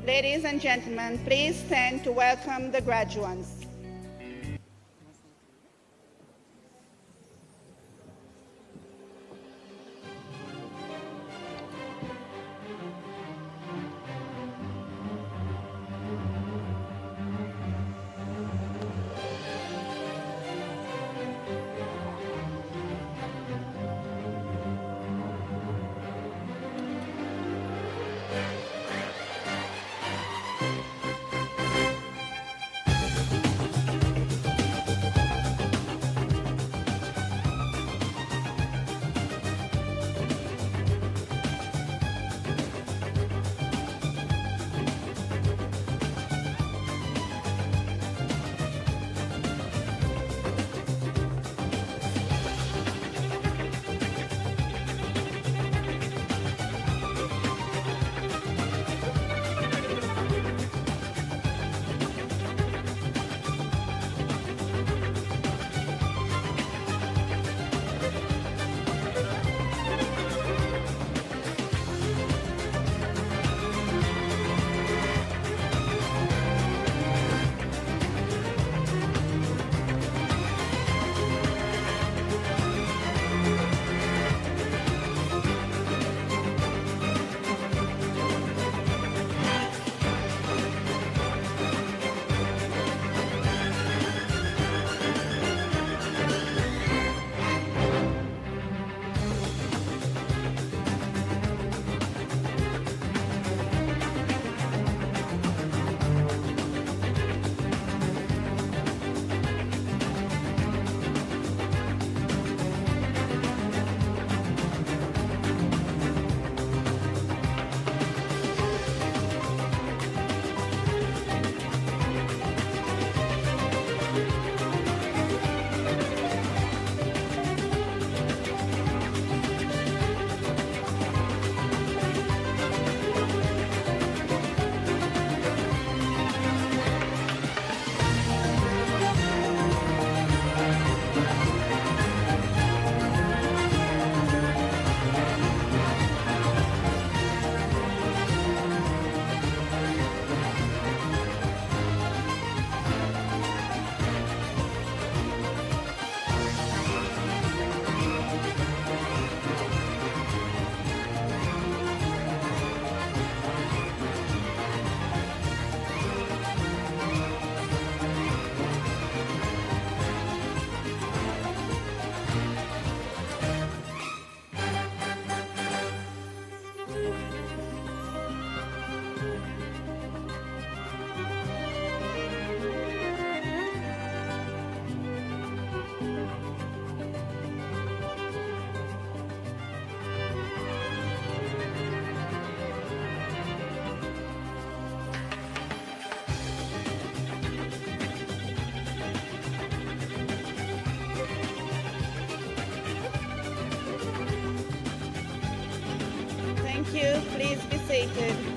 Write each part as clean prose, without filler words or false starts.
Ladies and gentlemen, please stand to welcome the graduates. you. Please be seated.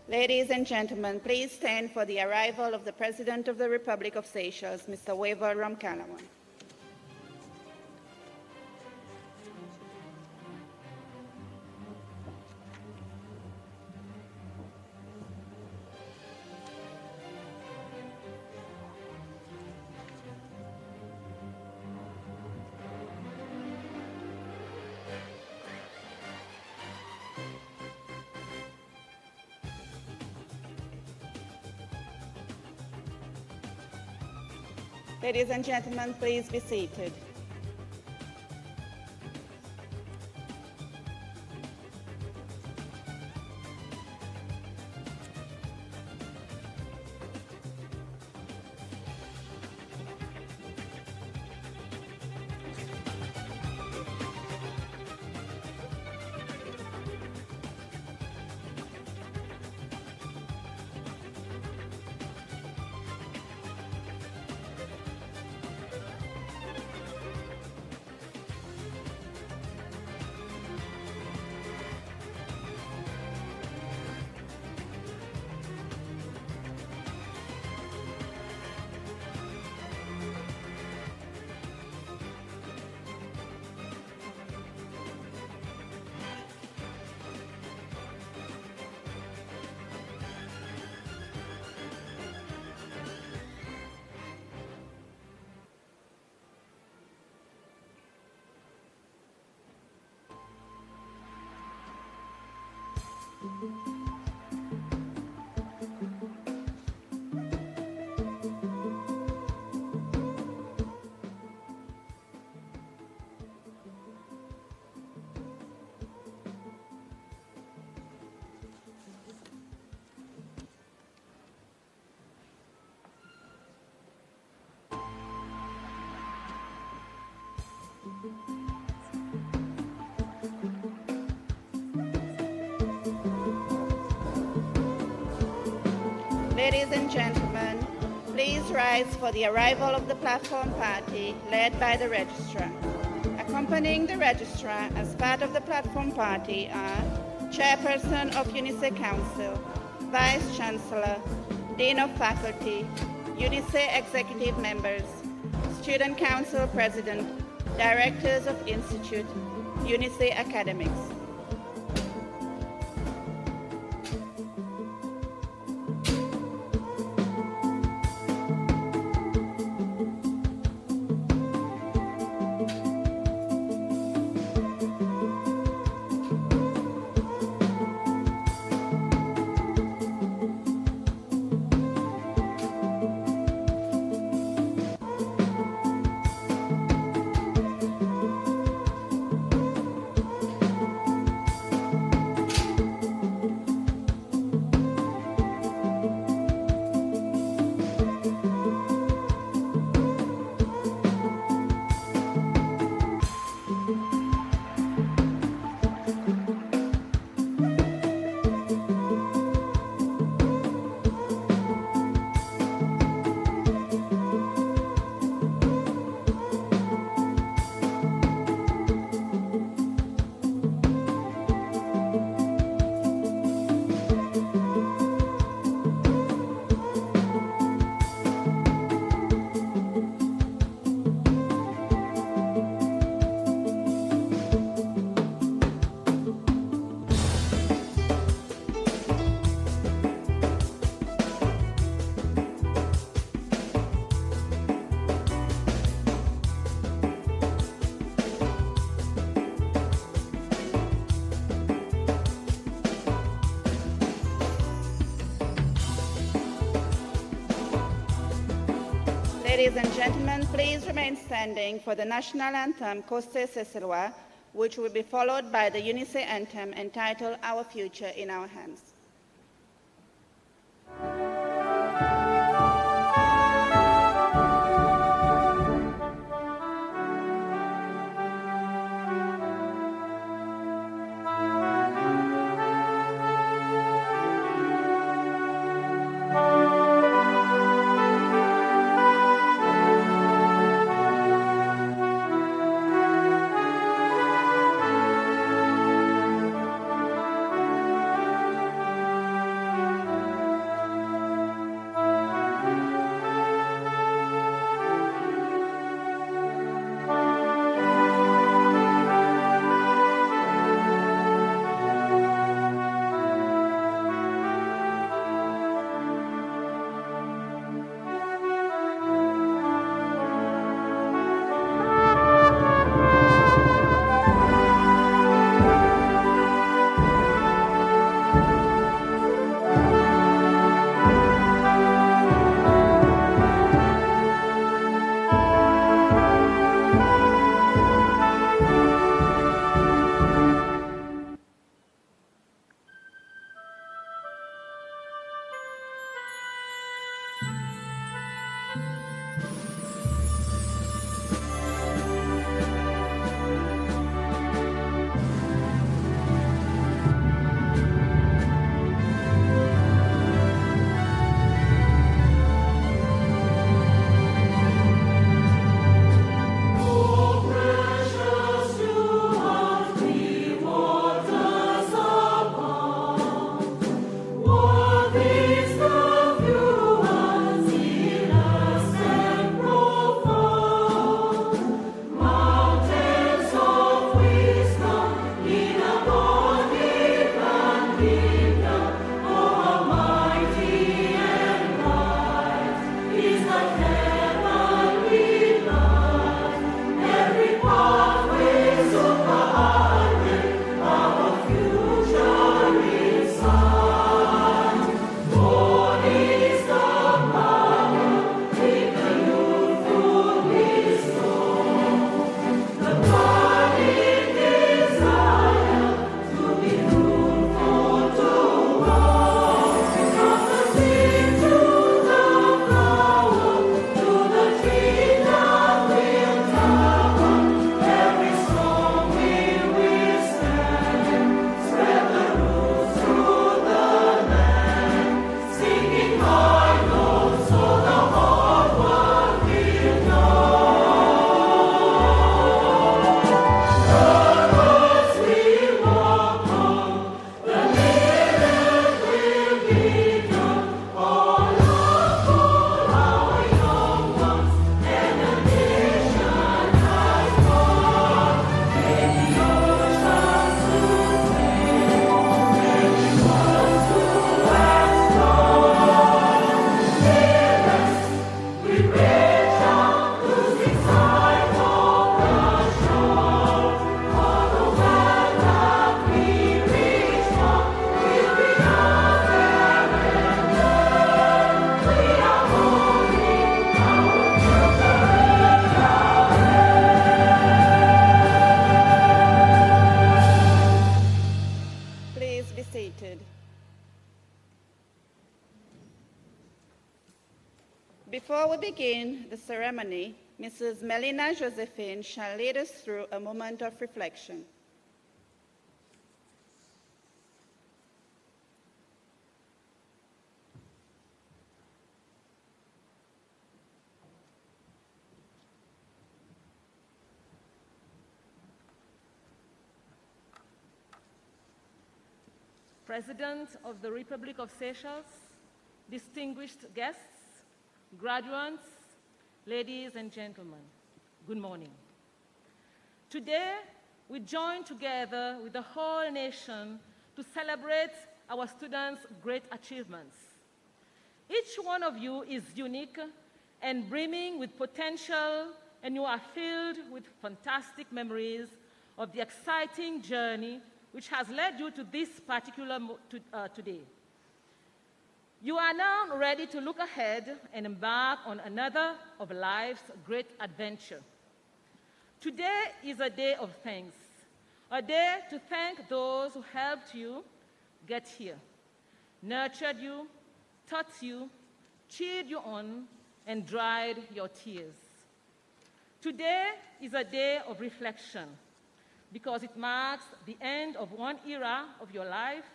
Ladies and gentlemen, please stand for the arrival of the President of the Republic of Seychelles, Mr. Wavell Ramkalawan. Ladies and gentlemen, please be seated. Ladies and gentlemen, please rise for the arrival of the platform party led by the registrar. Accompanying the registrar as part of the platform party are Chairperson of UNICE Council, Vice Chancellor, Dean of Faculty, UNICE Executive Members, Student Council President, Directors of Institute, UNICE Academics. Ladies and gentlemen, please remain standing for the national anthem, Coste Cecilwa, which will be followed by the UNICE anthem entitled Our Future in Our Hands. we begin the ceremony, Mrs. Melina Josephine shall lead us through a moment of reflection. President of the Republic of Seychelles, distinguished guests, graduates, ladies and gentlemen, good morning. Today, we join together with the whole nation to celebrate our students' great achievements. Each one of you is unique and brimming with potential, and you are filled with fantastic memories of the exciting journey which has led you to this particular today. You are now ready to look ahead and embark on another of life's great adventure. Today is a day of thanks, a day to thank those who helped you get here, nurtured you, taught you, cheered you on, and dried your tears. Today is a day of reflection, because it marks the end of one era of your life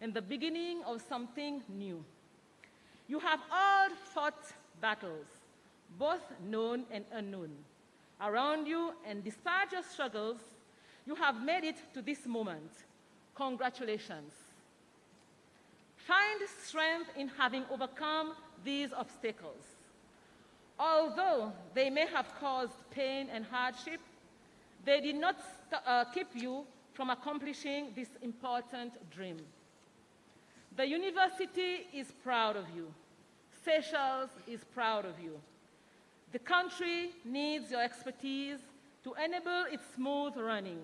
and the beginning of something new. You have all fought battles, both known and unknown, around you, and despite your struggles, you have made it to this moment. Congratulations. Find strength in having overcome these obstacles. Although they may have caused pain and hardship, they did not keep you from accomplishing this important dream. The university is proud of you. Seychelles is proud of you. The country needs your expertise to enable its smooth running.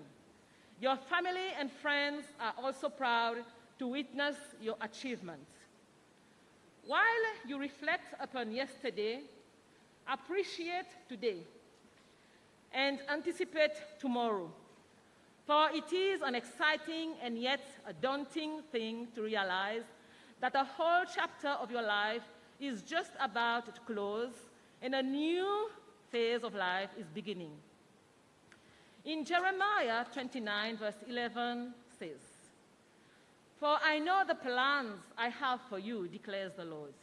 Your family and friends are also proud to witness your achievements. While you reflect upon yesterday, appreciate today, and anticipate tomorrow. For it is an exciting and yet a daunting thing to realize that a whole chapter of your life is just about to close and a new phase of life is beginning. In Jeremiah 29, verse 11 says, "For I know the plans I have for you, declares the Lord,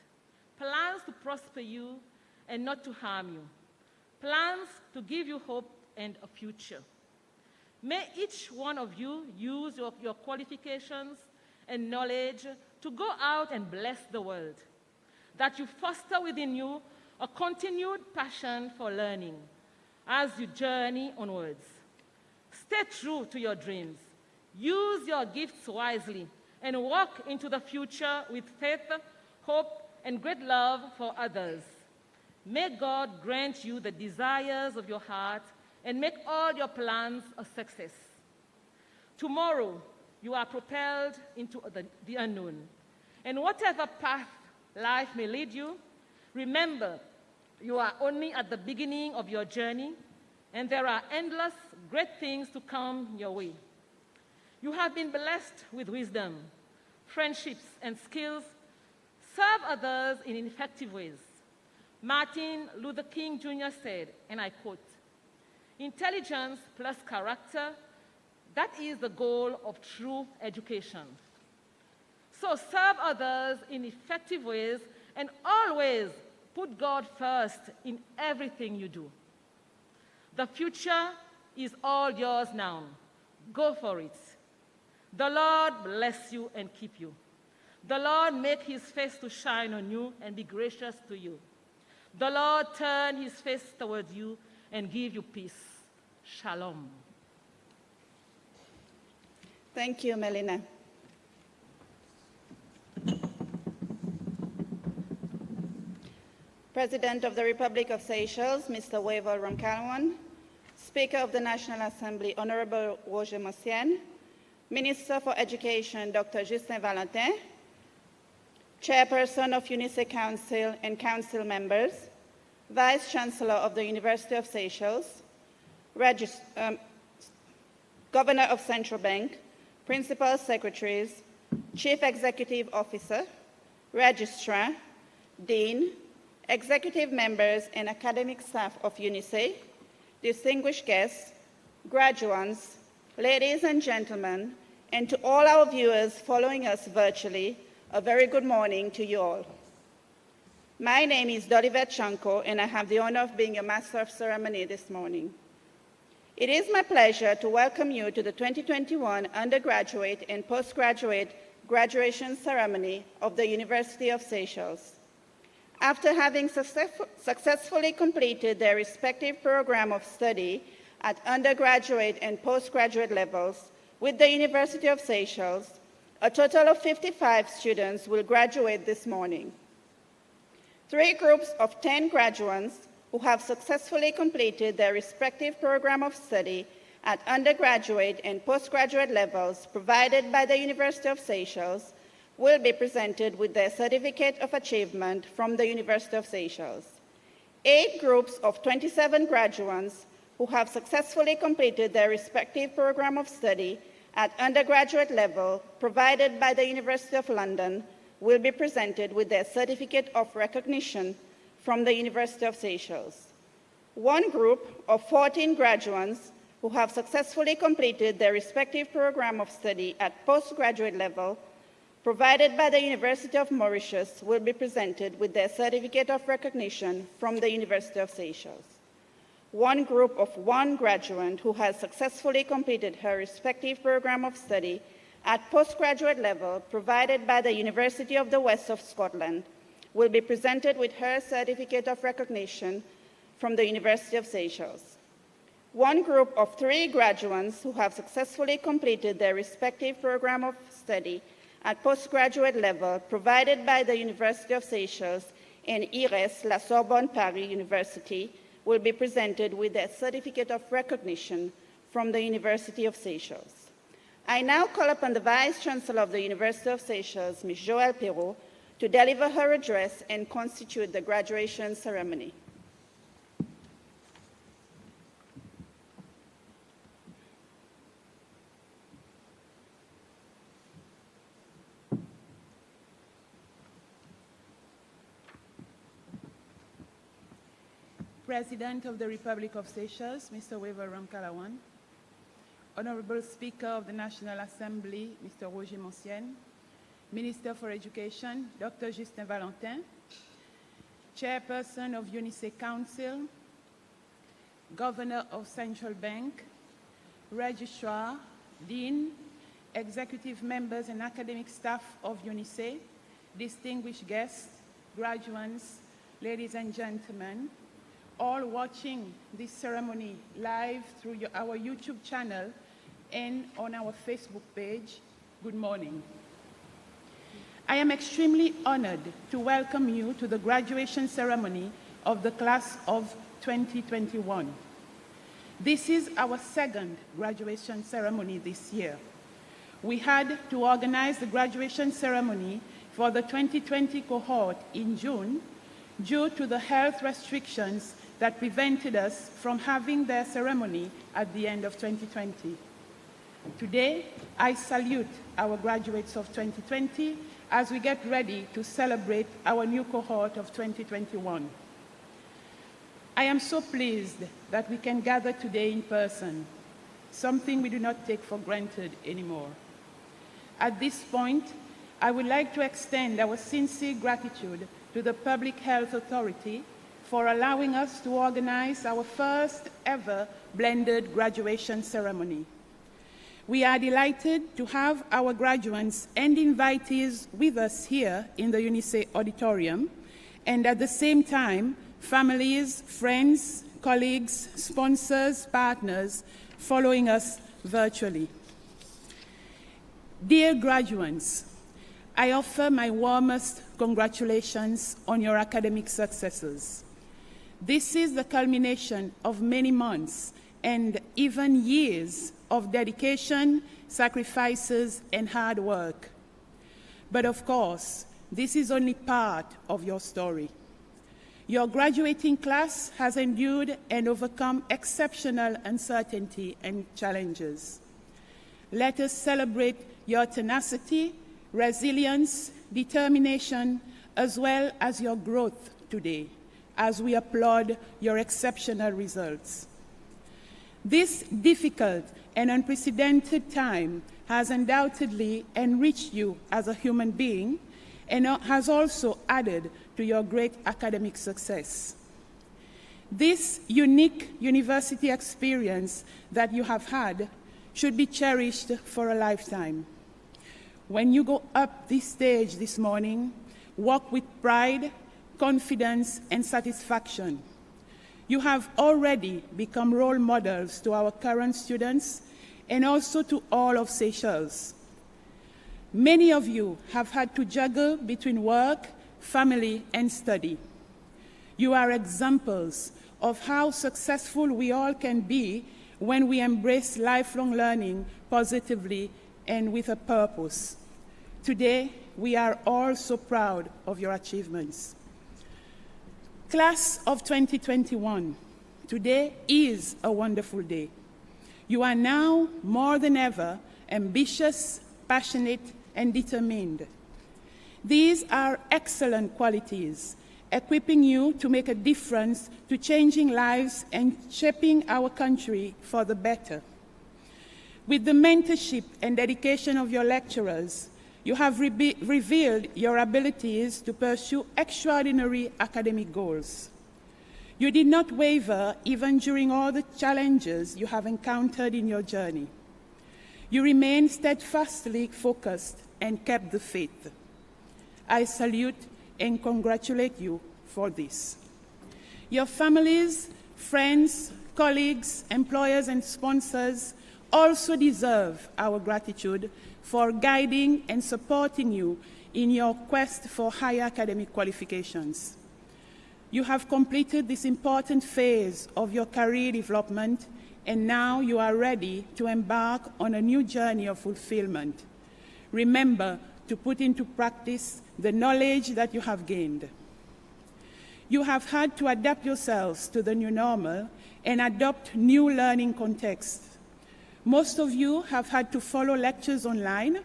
plans to prosper you and not to harm you, plans to give you hope and a future." May each one of you use your qualifications and knowledge to go out and bless the world, that you foster within you a continued passion for learning as you journey onwards. Stay true to your dreams, use your gifts wisely, and walk into the future with faith, hope, and great love for others. May God grant you the desires of your heart and make all your plans a success. Tomorrow, you are propelled into the unknown. And whatever path life may lead you, remember, you are only at the beginning of your journey, and there are endless great things to come your way. You have been blessed with wisdom, friendships, and skills. Serve others in effective ways. Martin Luther King Jr. said, and I quote, "Intelligence plus character, that is the goal of true education." So serve others in effective ways and always put God first in everything you do. The future is all yours now. Go for it. The Lord bless you and keep you. The Lord make his face to shine on you and be gracious to you. The Lord turn his face toward you and give you peace. Shalom. Thank you, Melina. President of the Republic of Seychelles, Mr. Wavell Ramkalwan, Speaker of the National Assembly, Honorable Roger Mossienne, Minister for Education, Dr. Justin Valentin, Chairperson of UNICE Council and Council members, Vice Chancellor of the University of Seychelles, Governor of Central Bank, Principal Secretaries, Chief Executive Officer, Registrar, Dean, executive members and academic staff of UNICE, distinguished guests, graduates, ladies and gentlemen, and to all our viewers following us virtually, a very good morning to you all. My name is Dolivet Chanko, and I have the honor of being your Master of Ceremony this morning. It is my pleasure to welcome you to the 2021 undergraduate and postgraduate graduation ceremony of the University of Seychelles. After having successfully completed their respective program of study at undergraduate and postgraduate levels with the University of Seychelles, a total of 55 students will graduate this morning. 3 groups of 10 graduates who have successfully completed their respective program of study at undergraduate and postgraduate levels provided by the University of Seychelles will be presented with their Certificate of Achievement from the University of Seychelles. 8 groups of 27 graduates who have successfully completed their respective program of study at undergraduate level provided by the University of London will be presented with their Certificate of Recognition from the University of Seychelles. 1 group of 14 graduates who have successfully completed their respective program of study at postgraduate level provided by the University of Mauritius will be presented with their Certificate of Recognition from the University of Seychelles. 1 group of 1 graduate who has successfully completed her respective program of study at postgraduate level provided by the University of the West of Scotland will be presented with her Certificate of Recognition from the University of Seychelles. 1 group of 3 graduates who have successfully completed their respective program of study at postgraduate level provided by the University of Seychelles and IRES, La Sorbonne Paris University, will be presented with their Certificate of Recognition from the University of Seychelles. I now call upon the Vice-Chancellor of the University of Seychelles, Ms. Joëlle Perrault, to deliver her address and constitute the graduation ceremony. President of the Republic of Seychelles, Mr. Wever Ramkalawan, Honorable Speaker of the National Assembly, Mr. Roger Monsienne, Minister for Education, Dr. Justin Valentin, Chairperson of UNICE Council, Governor of Central Bank, Registrar, Dean, Executive Members and Academic Staff of UNICE, distinguished guests, graduates, ladies and gentlemen, all watching this ceremony live through our YouTube channel and on our Facebook page, good morning. I am extremely honored to welcome you to the graduation ceremony of the class of 2021. This is our 2nd graduation ceremony this year. We had to organize the graduation ceremony for the 2020 cohort in June due to the health restrictions that prevented us from having their ceremony at the end of 2020. Today, I salute our graduates of 2020 as we get ready to celebrate our new cohort of 2021. I am so pleased that we can gather today in person, something we do not take for granted anymore. At this point, I would like to extend our sincere gratitude to the Public Health Authority for allowing us to organize our first ever blended graduation ceremony. We are delighted to have our graduates and invitees with us here in the UNICE auditorium, and at the same time, families, friends, colleagues, sponsors, partners following us virtually. Dear graduates, I offer my warmest congratulations on your academic successes. This is the culmination of many months and even years of dedication, sacrifices, and hard work. But of course, this is only part of your story. Your graduating class has endured and overcome exceptional uncertainty and challenges. Let us celebrate your tenacity, resilience, determination, as well as your growth today. as we applaud your exceptional results. This difficult and unprecedented time has undoubtedly enriched you as a human being and has also added to your great academic success. This unique university experience that you have had should be cherished for a lifetime. When you go up this stage this morning, walk with pride, confidence, and satisfaction. You have already become role models to our current students and also to all of Seychelles. Many of you have had to juggle between work, family, and study. You are examples of how successful we all can be when we embrace lifelong learning positively and with a purpose. Today, we are all so proud of your achievements. Class of 2021, today is a wonderful day. You are now more than ever ambitious, passionate, and determined. These are excellent qualities, equipping you to make a difference to changing lives and shaping our country for the better. With the mentorship and dedication of your lecturers, you have revealed your abilities to pursue extraordinary academic goals. You did not waver even during all the challenges you have encountered in your journey. You remained steadfastly focused and kept the faith. I salute and congratulate you for this. Your families, friends, colleagues, employers, and sponsors also deserve our gratitude for guiding and supporting you in your quest for higher academic qualifications. You have completed this important phase of your career development, and now you are ready to embark on a new journey of fulfillment. Remember to put into practice the knowledge that you have gained. You have had to adapt yourselves to the new normal and adopt new learning contexts. Most of you have had to follow lectures online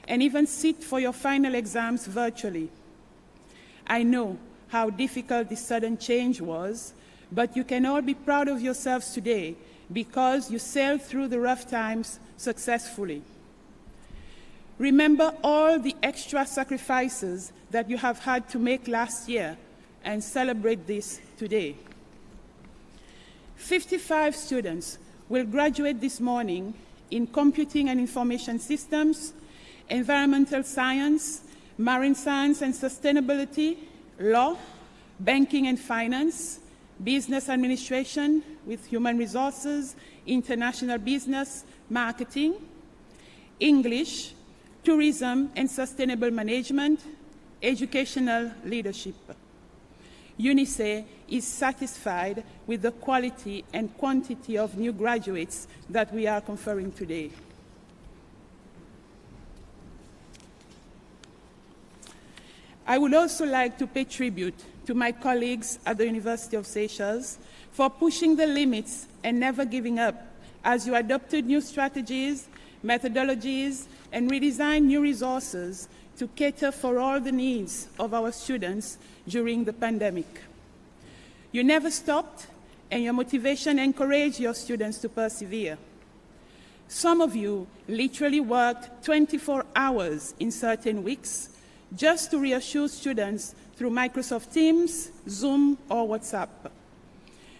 and even sit for your final exams virtually. I know how difficult this sudden change was, but you can all be proud of yourselves today because you sailed through the rough times successfully. Remember all the extra sacrifices that you have had to make last year and celebrate this today. 55 students will graduate this morning in Computing and Information Systems, Environmental Science, Marine Science and Sustainability, Law, Banking and Finance, Business Administration with Human Resources, International Business, Marketing, English, Tourism and Sustainable Management, Educational Leadership. UNICE is satisfied with the quality and quantity of new graduates that we are conferring today. I would also like to pay tribute to my colleagues at the University of Seychelles for pushing the limits and never giving up as you adopted new strategies, methodologies, and redesigned new resources to cater for all the needs of our students during the pandemic. You never stopped, and your motivation encouraged your students to persevere. Some of you literally worked 24 hours in certain weeks just to reassure students through Microsoft Teams, Zoom, or WhatsApp.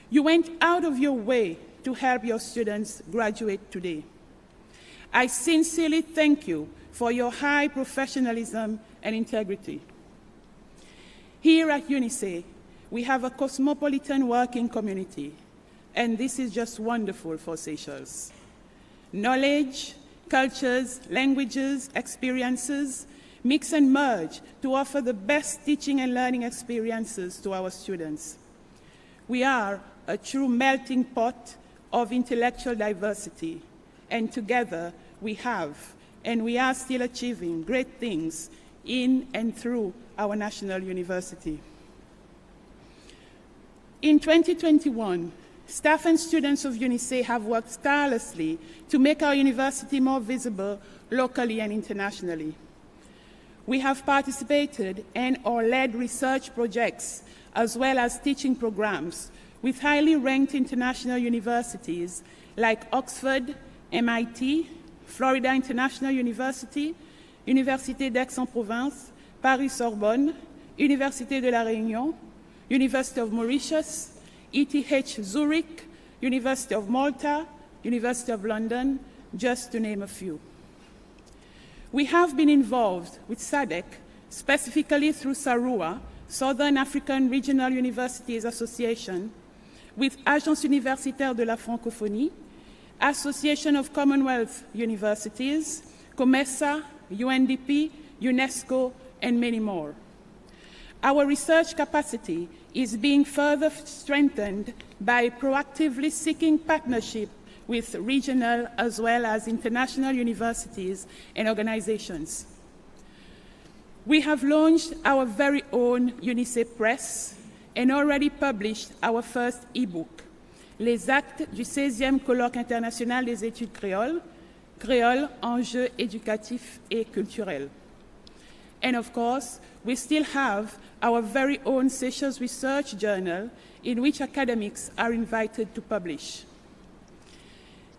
You went out of your way to help your students graduate today. I sincerely thank you for your high professionalism and integrity. Here at UNICE, we have a cosmopolitan working community, and this is just wonderful for Seychelles. Knowledge, cultures, languages, experiences mix and merge to offer the best teaching and learning experiences to our students. We are a true melting pot of intellectual diversity, and together we have, and we are still achieving great things in and through our national university. In 2021, staff and students of UNICE have worked tirelessly to make our university more visible locally and internationally. We have participated and/or led research projects as well as teaching programs with highly ranked international universities like Oxford, MIT, Florida International University, Université d'Aix-en-Provence, Paris-Sorbonne, Université de la Réunion, University of Mauritius, ETH Zurich, University of Malta, University of London, just to name a few. We have been involved with SADC, specifically through SARUA, Southern African Regional Universities Association, with Agence Universitaire de la Francophonie, Association of Commonwealth Universities, COMESA, UNDP, UNESCO, and many more. Our research capacity is being further strengthened by proactively seeking partnership with regional as well as international universities and organizations. We have launched our very own UNICE Press and already published our first e-book, Les Actes du 16e Colloque international des études créoles, Créole, enjeux éducatifs et culturels. And of course, we still have our very own Seychelles Research Journal in which academics are invited to publish.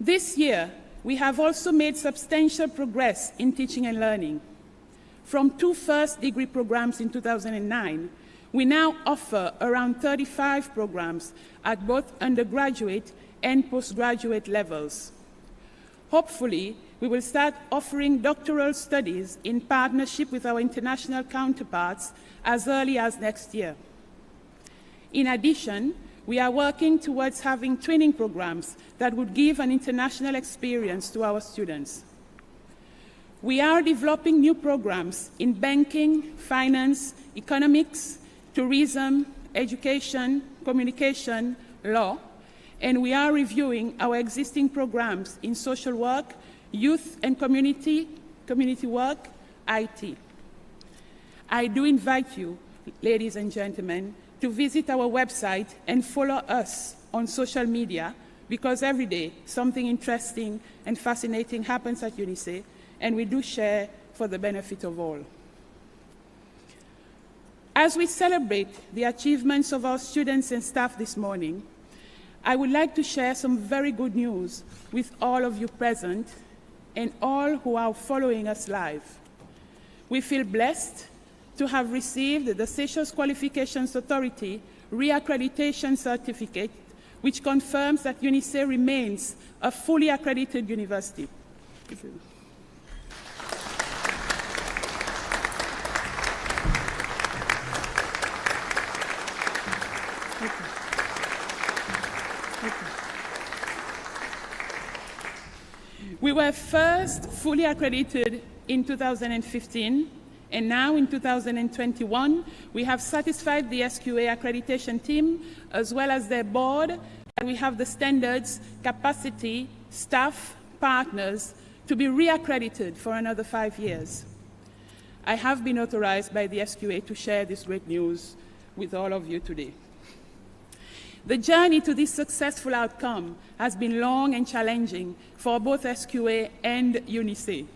This year, we have also made substantial progress in teaching and learning. From 2 first-degree programs in 2009, we now offer around 35 programs at both undergraduate and postgraduate levels. Hopefully, we will start offering doctoral studies in partnership with our international counterparts as early as next year. In addition, we are working towards having training programs that would give an international experience to our students. We are developing new programs in banking, finance, economics, tourism, education, communication, law, and we are reviewing our existing programs in social work, youth and community work, IT. I do invite you, ladies and gentlemen, to visit our website and follow us on social media, because every day something interesting and fascinating happens at UNICE, and we do share for the benefit of all. As we celebrate the achievements of our students and staff this morning, I would like to share some very good news with all of you present and all who are following us live. We feel blessed to have received the Seychelles Qualifications Authority Reaccreditation Certificate, which confirms that UNICE remains a fully accredited university. We were first fully accredited in 2015, and now in 2021, we have satisfied the SQA accreditation team, as well as their board, and we have the standards, capacity, staff, partners, to be reaccredited for another 5 years. I have been authorized by the SQA to share this great news with all of you today. The journey to this successful outcome has been long and challenging for both SQA and UNICE.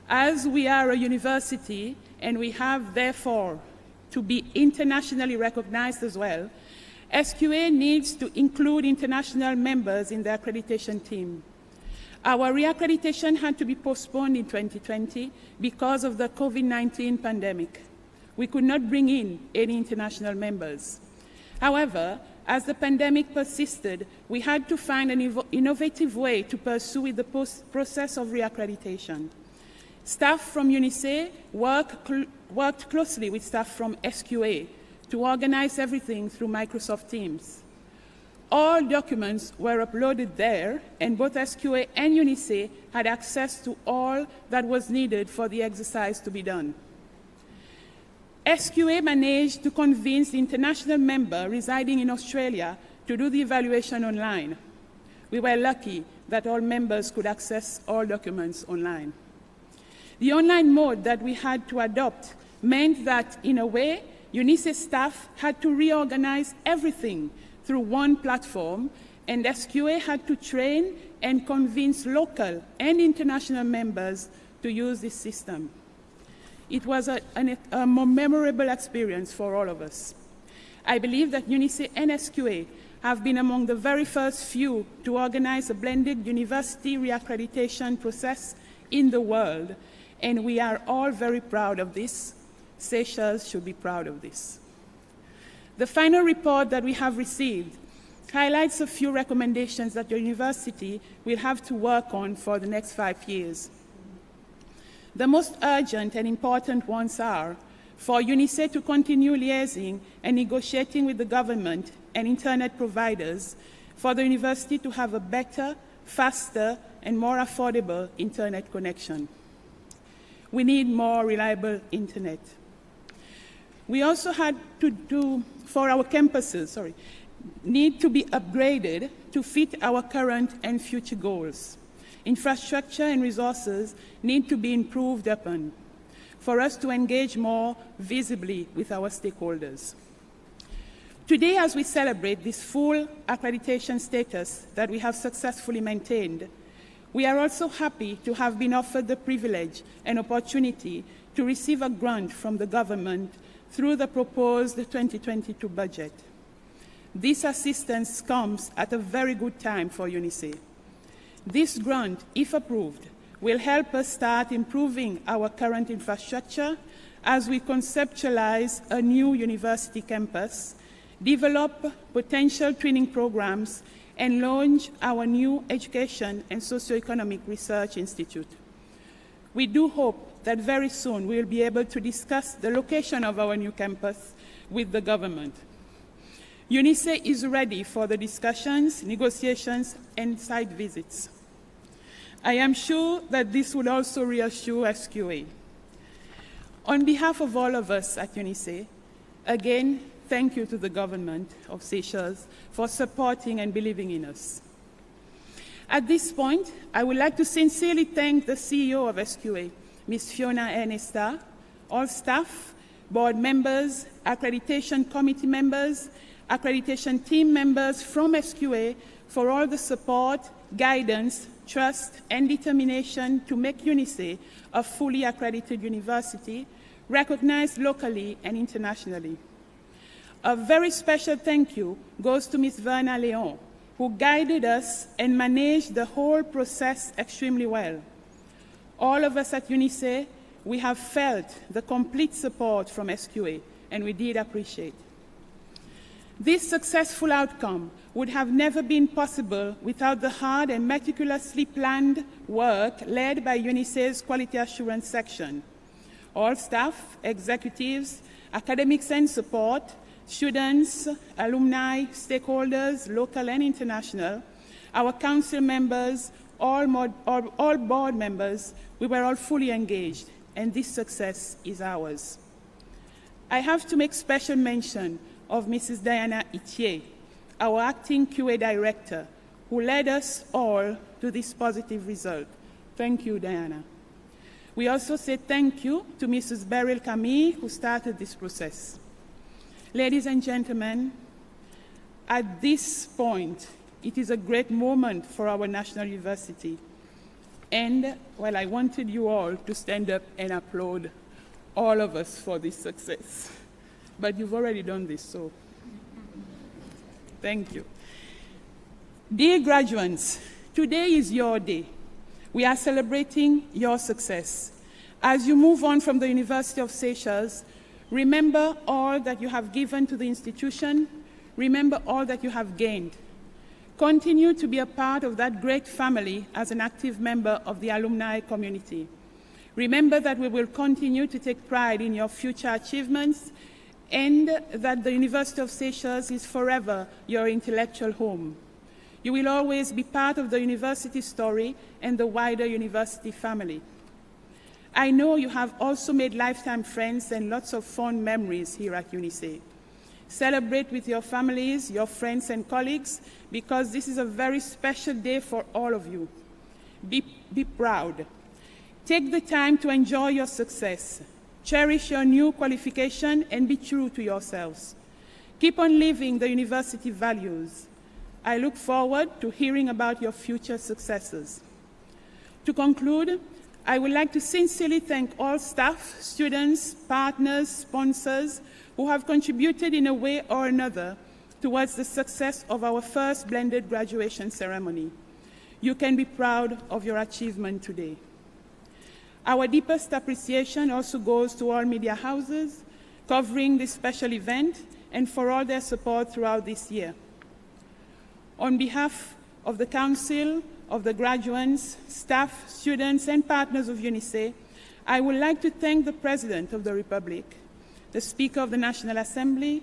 As we are a university and we have, therefore, to be internationally recognized as well, SQA needs to include international members in the accreditation team. Our reaccreditation had to be postponed in 2020 because of the COVID-19 pandemic. We could not bring in any international members. However, as the pandemic persisted, we had to find an innovative way to pursue with the process of reaccreditation. Staff from UNICE worked closely with staff from SQA to organize everything through Microsoft Teams. All documents were uploaded there, and both SQA and UNICE had access to all that was needed for the exercise to be done. SQA managed to convince the international member residing in Australia to do the evaluation online. We were lucky that all members could access all documents online. The online mode that we had to adopt meant that, in a way, UNICE staff had to reorganize everything through one platform, and SQA had to train and convince local and international members to use this system. It was a more memorable experience for all of us. I believe that UNICE and SQA have been among the very first few to organize a blended university reaccreditation process in the world, and we are all very proud of this. Seychelles should be proud of this. The final report that we have received highlights a few recommendations that your university will have to work on for the next 5 years. The most urgent and important ones are for UNICE to continue liaising and negotiating with the government and internet providers for the university to have a better, faster, and more affordable internet connection. We need more reliable internet. We also had to do, for our campuses, need to be upgraded to fit our current and future goals. Infrastructure and resources need to be improved upon for us to engage more visibly with our stakeholders. Today, as we celebrate this full accreditation status that we have successfully maintained, we are also happy to have been offered the privilege and opportunity to receive a grant from the government through the proposed 2022 budget. This assistance comes at a very good time for UNICE. This grant, if approved, will help us start improving our current infrastructure as we conceptualize a new university campus, develop potential training programs, and launch our new Education and Socioeconomic Research Institute. We do hope that very soon we will be able to discuss the location of our new campus with the government. UNICE is ready for the discussions, negotiations, and site visits. I am sure that this will also reassure SQA. On behalf of all of us at UNICE, again, thank you to the government of Seychelles for supporting and believing in us. At this point, I would like to sincerely thank the CEO of SQA, Ms. Fiona Ernesta, all staff, board members, accreditation committee members, accreditation team members from SQA for all the support, guidance, trust, and determination to make UNICE a fully accredited university, recognized locally and internationally. A very special thank you goes to Ms. Verna Leon, who guided us and managed the whole process extremely well. All of us at UNICE, we have felt the complete support from SQA, and we did appreciate. This successful outcome would have never been possible without the hard and meticulously planned work led by UNICE's Quality Assurance section. All staff, executives, academics and support, students, alumni, stakeholders, local and international, our council members, all board members, we were all fully engaged, and this success is ours. I have to make special mention of Mrs. Diana Itier, our acting QA director, who led us all to this positive result. Thank you, Diana. We also say thank you to Mrs. Beryl Camille, who started this process. Ladies and gentlemen, at this point, it is a great moment for our national university. And, well, I wanted you all to stand up and applaud all of us for this success. But you've already done this, so thank you. Dear graduates, today is your day. We are celebrating your success. As you move on from the University of Seychelles, remember all that you have given to the institution. Remember all that you have gained. Continue to be a part of that great family as an active member of the alumni community. Remember that we will continue to take pride in your future achievements and that the University of Seychelles is forever your intellectual home. You will always be part of the university story and the wider university family. I know you have also made lifetime friends and lots of fond memories here at UNICE. Celebrate with your families, your friends and colleagues, because this is a very special day for all of you. Be proud. Take the time to enjoy your success. Cherish your new qualification and be true to yourselves. Keep on living the university values. I look forward to hearing about your future successes. To conclude, I would like to sincerely thank all staff, students, partners, sponsors who have contributed in a way or another towards the success of our first blended graduation ceremony. You can be proud of your achievement today. Our deepest appreciation also goes to all media houses covering this special event and for all their support throughout this year. On behalf of the Council, of the graduates, staff, students, and partners of UNICE, I would like to thank the President of the Republic, the Speaker of the National Assembly,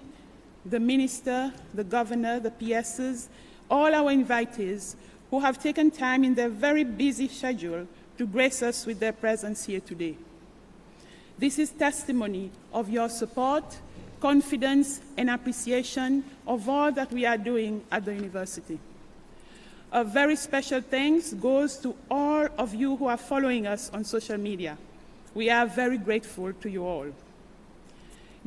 the Minister, the Governor, the PSs, all our invitees who have taken time in their very busy schedule to grace us with their presence here today. This is testimony of your support, confidence, and appreciation of all that we are doing at the university. A very special thanks goes to all of you who are following us on social media. We are very grateful to you all.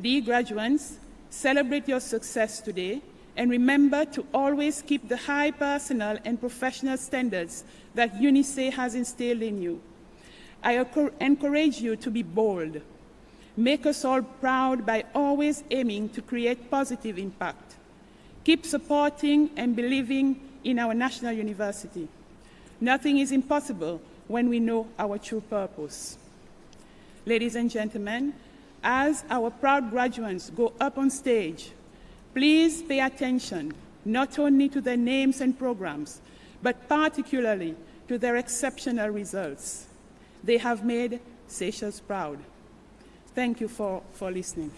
Dear graduates, celebrate your success today and remember to always keep the high personal and professional standards that UNICE has instilled in you. I encourage you to be bold. Make us all proud by always aiming to create positive impact. Keep supporting and believing in our national university. Nothing is impossible when we know our true purpose. Ladies and gentlemen, as our proud graduates go up on stage, please pay attention not only to their names and programs, but particularly to their exceptional results. They have made Seychelles proud. Thank you for listening.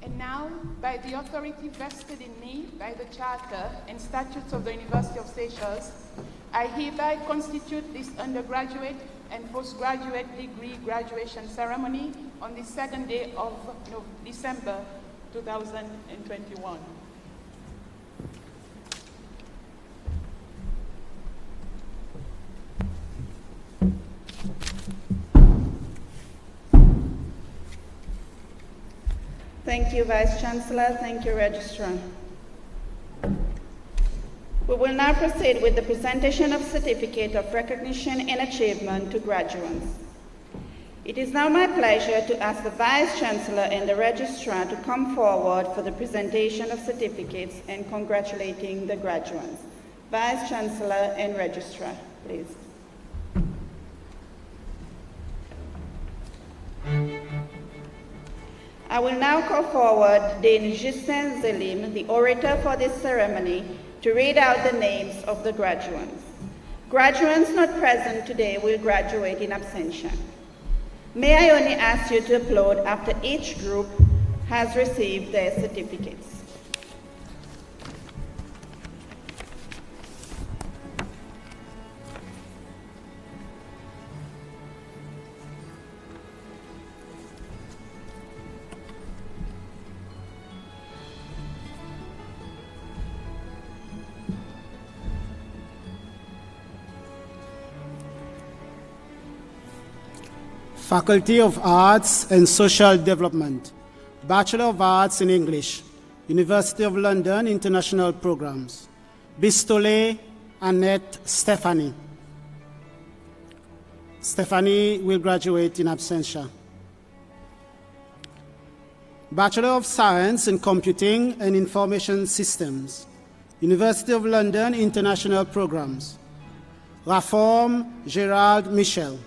And now, by the authority vested in me by the Charter and Statutes of the University of Seychelles, I hereby constitute this undergraduate and postgraduate degree graduation ceremony on the second day of December 2021. Thank you, Vice Chancellor. Thank you, Registrar. We will now proceed with the presentation of Certificate of Recognition and Achievement to graduates. It is now my pleasure to ask the Vice Chancellor and the Registrar to come forward for the presentation of certificates and congratulating the graduates. Vice Chancellor and Registrar, please. I will now call forward Dane Justin Zelim, the orator for this ceremony, to read out the names of the graduates. Graduates not present today will graduate in absentia. May I only ask you to applaud after each group has received their certificates. Faculty of Arts and Social Development, Bachelor of Arts in English, University of London International Programs. Bistole Annette Stephanie. Stephanie will graduate in absentia. Bachelor of Science in Computing and Information Systems, University of London International Programs. Raform Gérald Michel.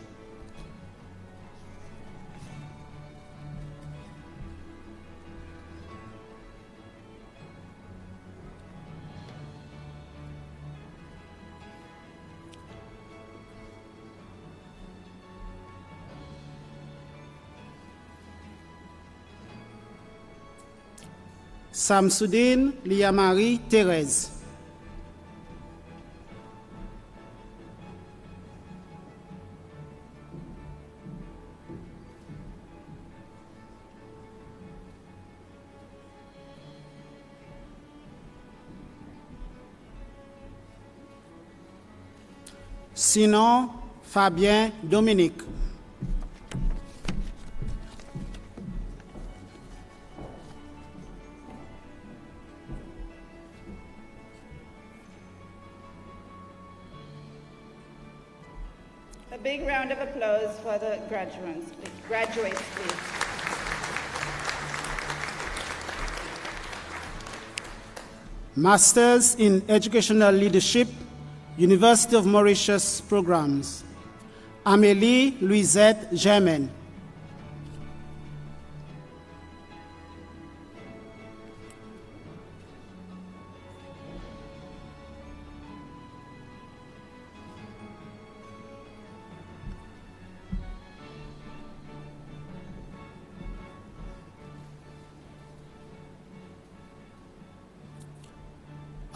Samsudin Liamari Thérèse. Sinon, Fabien Dominique. A big round of applause for the graduates, please. Masters in Educational Leadership, University of Mauritius programs. Amélie Louisette Germain.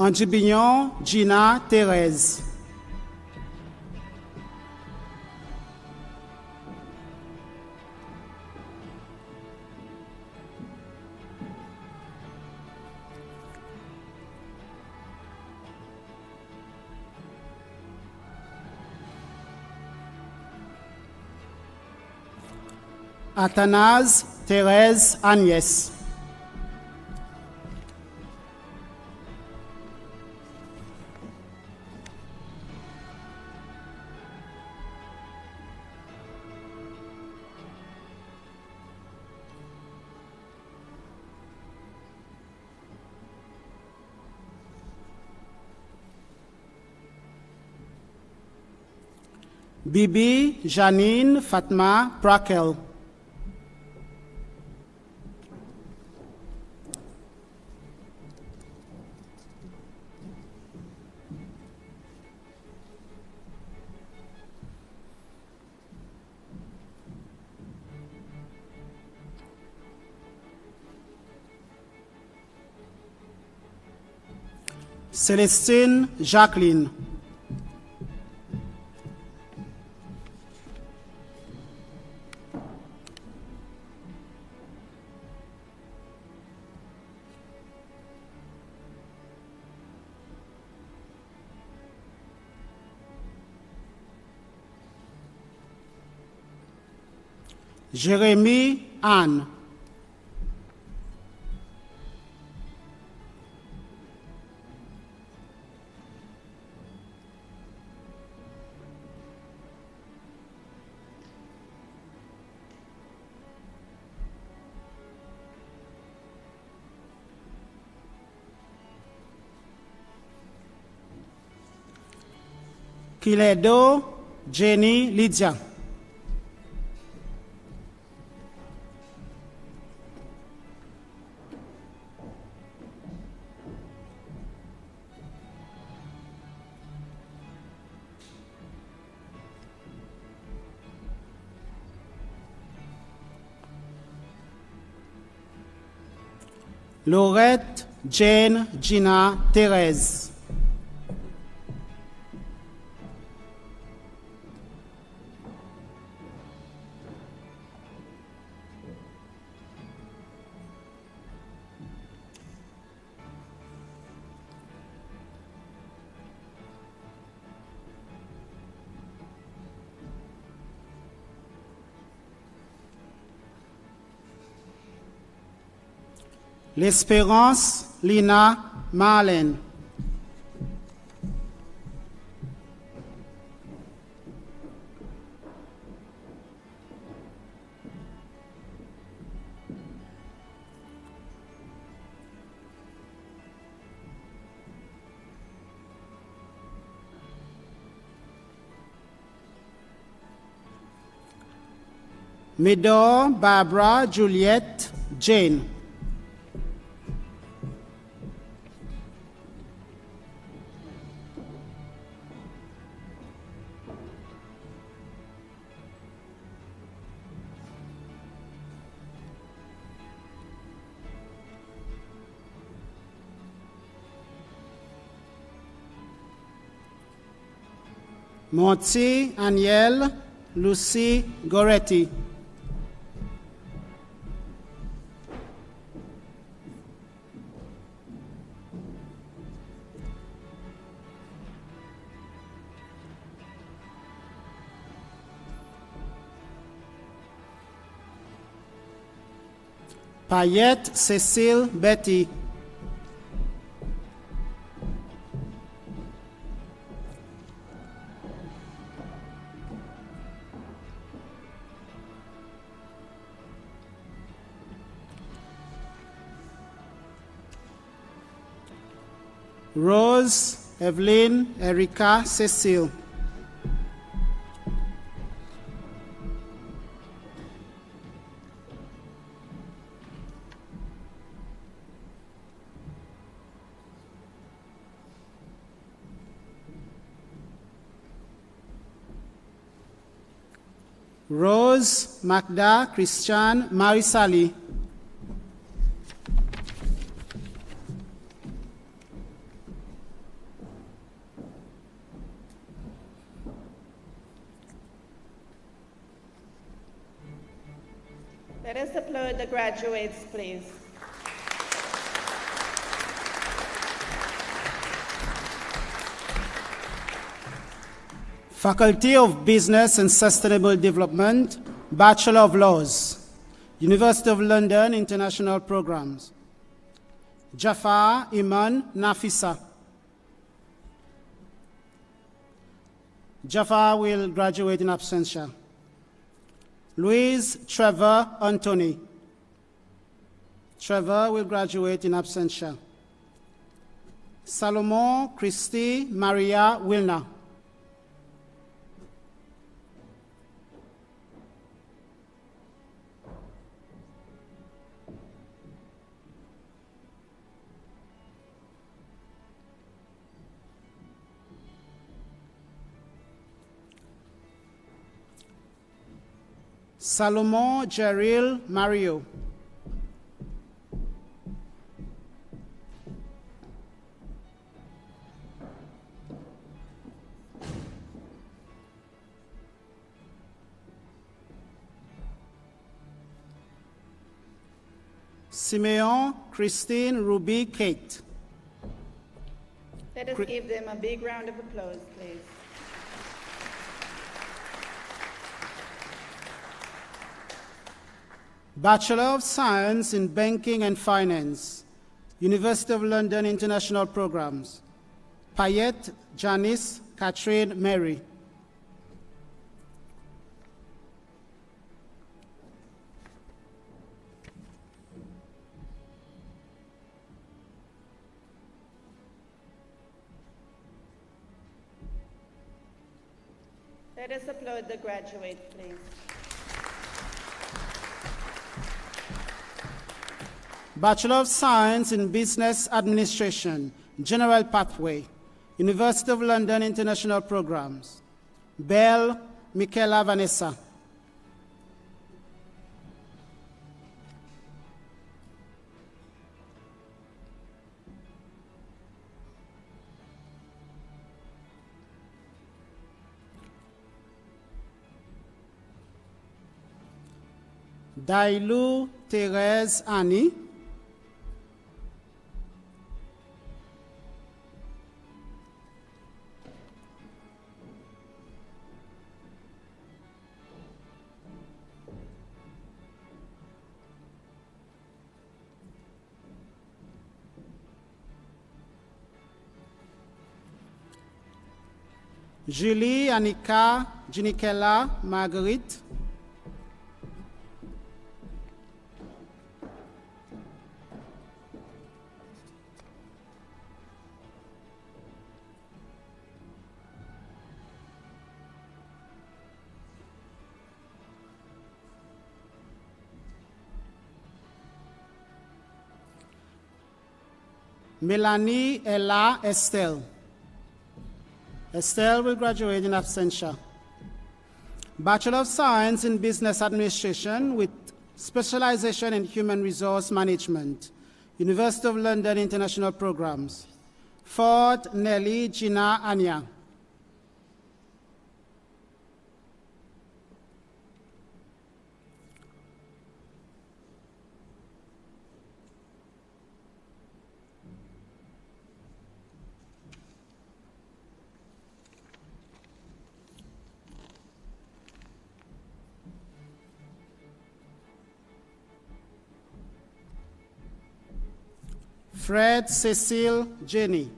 Anjibignon Gina Thérèse. Athanase Thérèse Agnès. Bibi Janine Fatma Prakel. Célestine Jacqueline. Jérémy Anne. Kiledo Jenny Lydia. Laurette Jane Gina Thérèse. L'Espérance Lina Marlène. Médor Barbara Juliette Jane. Monty Aniel Lucy Goretti. Payette Cecile Betty. Rose Evelyn Erica Cecile. Rose Magda Christian Marisali. Let us applaud the graduates, please. Faculty of Business and Sustainable Development, Bachelor of Laws, University of London International Programs. Jafar Iman Nafisa. Jafar will graduate in absentia. Louise Trevor Anthony. Trevor will graduate in absentia. Salomon Christy Maria Wilner. Salomon Jeril Mario. Simeon Christine Ruby Kate. Let us give them a big round of applause, please. Bachelor of Science in Banking and Finance, University of London International Programs. Payette Janice Catherine Mary. Let us applaud the graduates, please. Bachelor of Science in Business Administration, General Pathway, University of London International Programs. Bell Michaela Vanessa. Dailu Therese Annie. Julie Anika Ginikela Marguerite. Melanie Ella Estelle. Estelle will graduate in absentia. Bachelor of Science in Business Administration with specialization in Human Resource Management, University of London International Programs. Ford Nelly Gina Anya. Fred Cecile Jenny.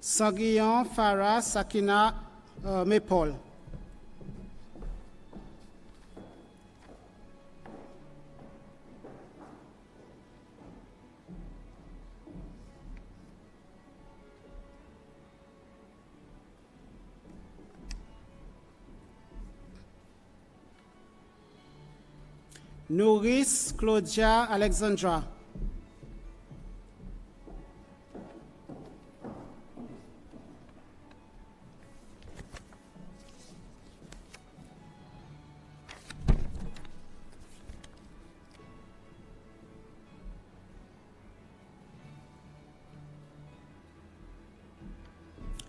Sanguillon Farah Sakina Maple. Nouris Claudia Alexandra.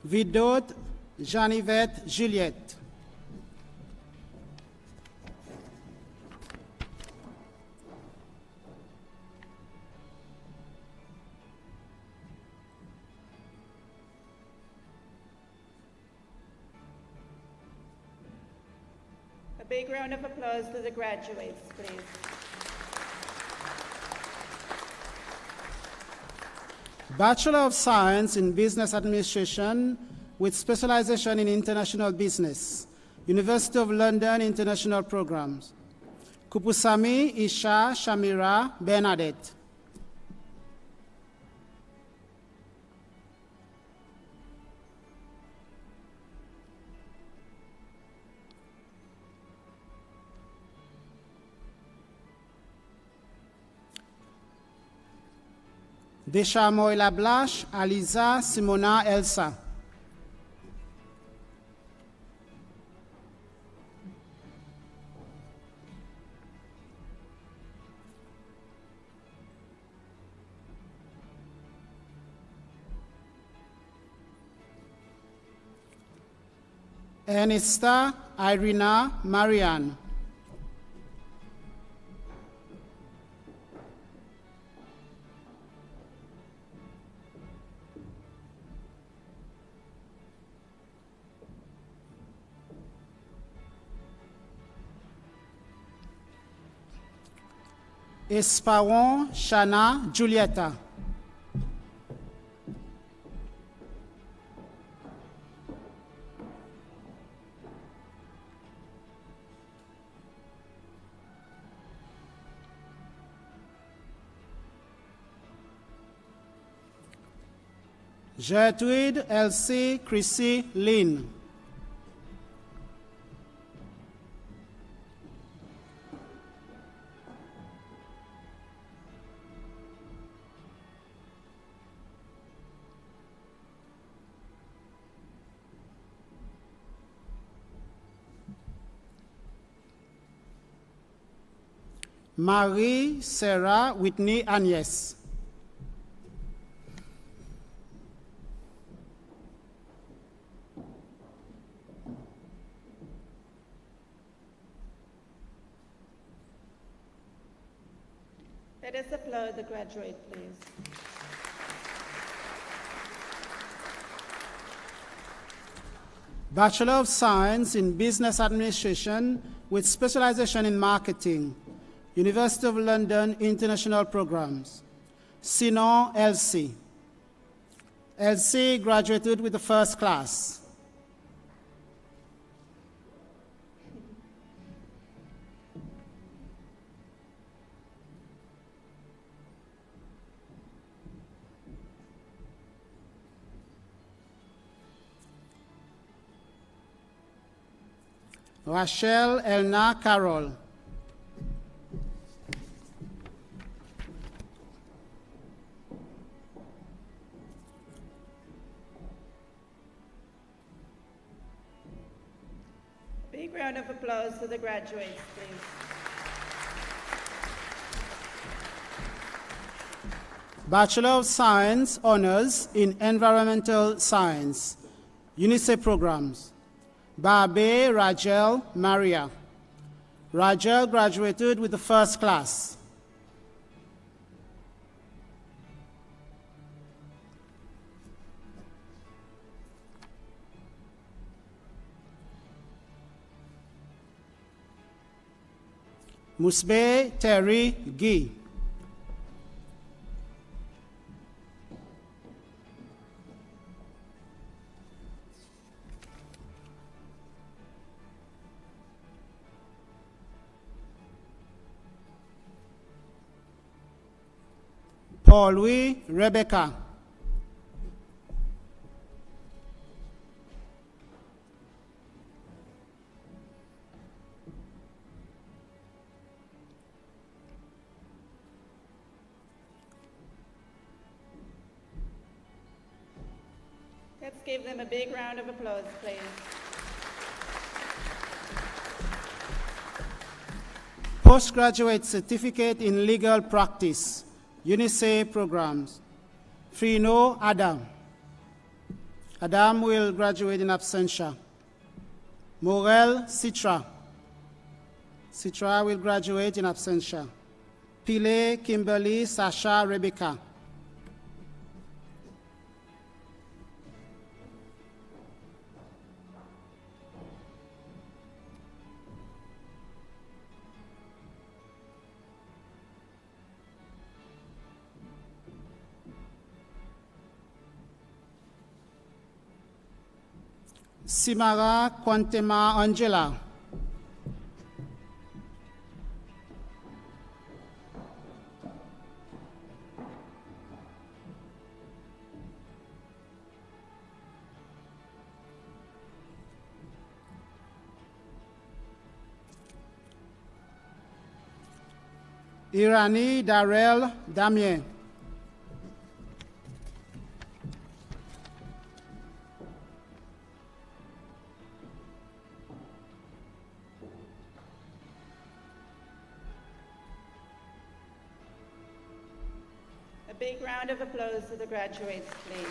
Vidot Jean-Yvette Juliette. A big round of applause to the graduates, please. Bachelor of Science in Business Administration with specialization in International Business, University of London International Programs. Kupusami Isha Shamira Bernadette. Deshamoy Lablache, Aliza Simona Elsa. Ernesta Irina Marianne. Esparon Shana Julieta. Gertrude Elsie Chrissy Lynn. Marie Sarah Whitney Agnes. Let us applaud the graduate, please. Bachelor of Science in Business Administration with specialization in Marketing, University of London International Programs. Sinon Elsie. Elsie graduated with the first class. Rachel Elna Carroll. Big round of applause to the graduates, please. Bachelor of Science Honors in Environmental Science, UNICEF Programs. Barbe Rajel Maria. Rajel graduated with the first class. Musbe Terry Guy. Paul Louis Rebecca. Let's give them a big round of applause, please. Postgraduate Certificate in Legal Practice, UNICE programs. Frino Adam. Adam will graduate in absentia. Morel Citra. Citra will graduate in absentia. Pile Kimberly Sasha Rebecca. Simara Quantema Angela. Irani Darrell Damien. A big round of applause to the graduates, please.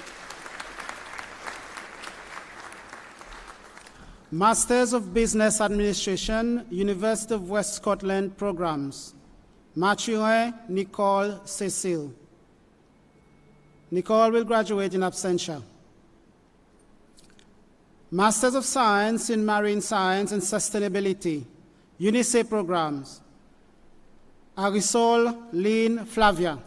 Masters of Business Administration, University of West Scotland programs. Mathurin Nicole Cecile. Nicole will graduate in absentia. Masters of Science in Marine Science and Sustainability, UNICE programs. Arisol Lynn Flavia.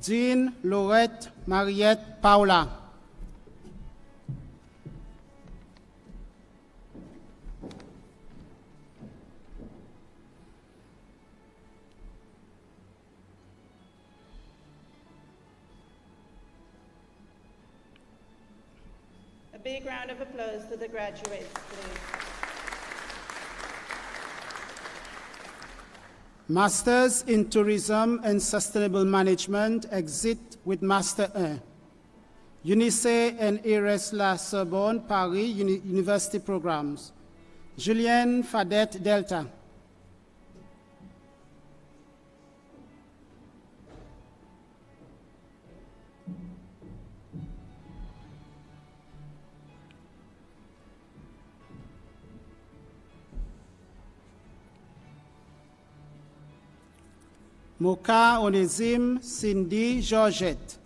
Jean Laurette Mariette Paula. A big round of applause to the graduates, please. Masters in Tourism and Sustainable Management, exit with Master 1. UNICE and IRES La Sorbonne, Paris University programs. Julienne Fadette Delta. Moka Onésime Cindy Georgette.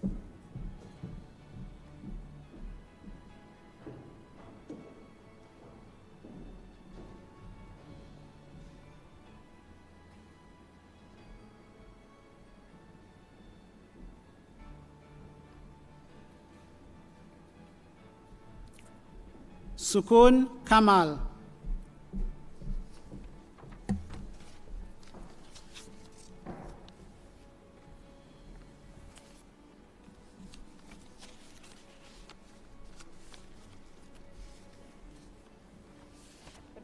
Sukun Kamal.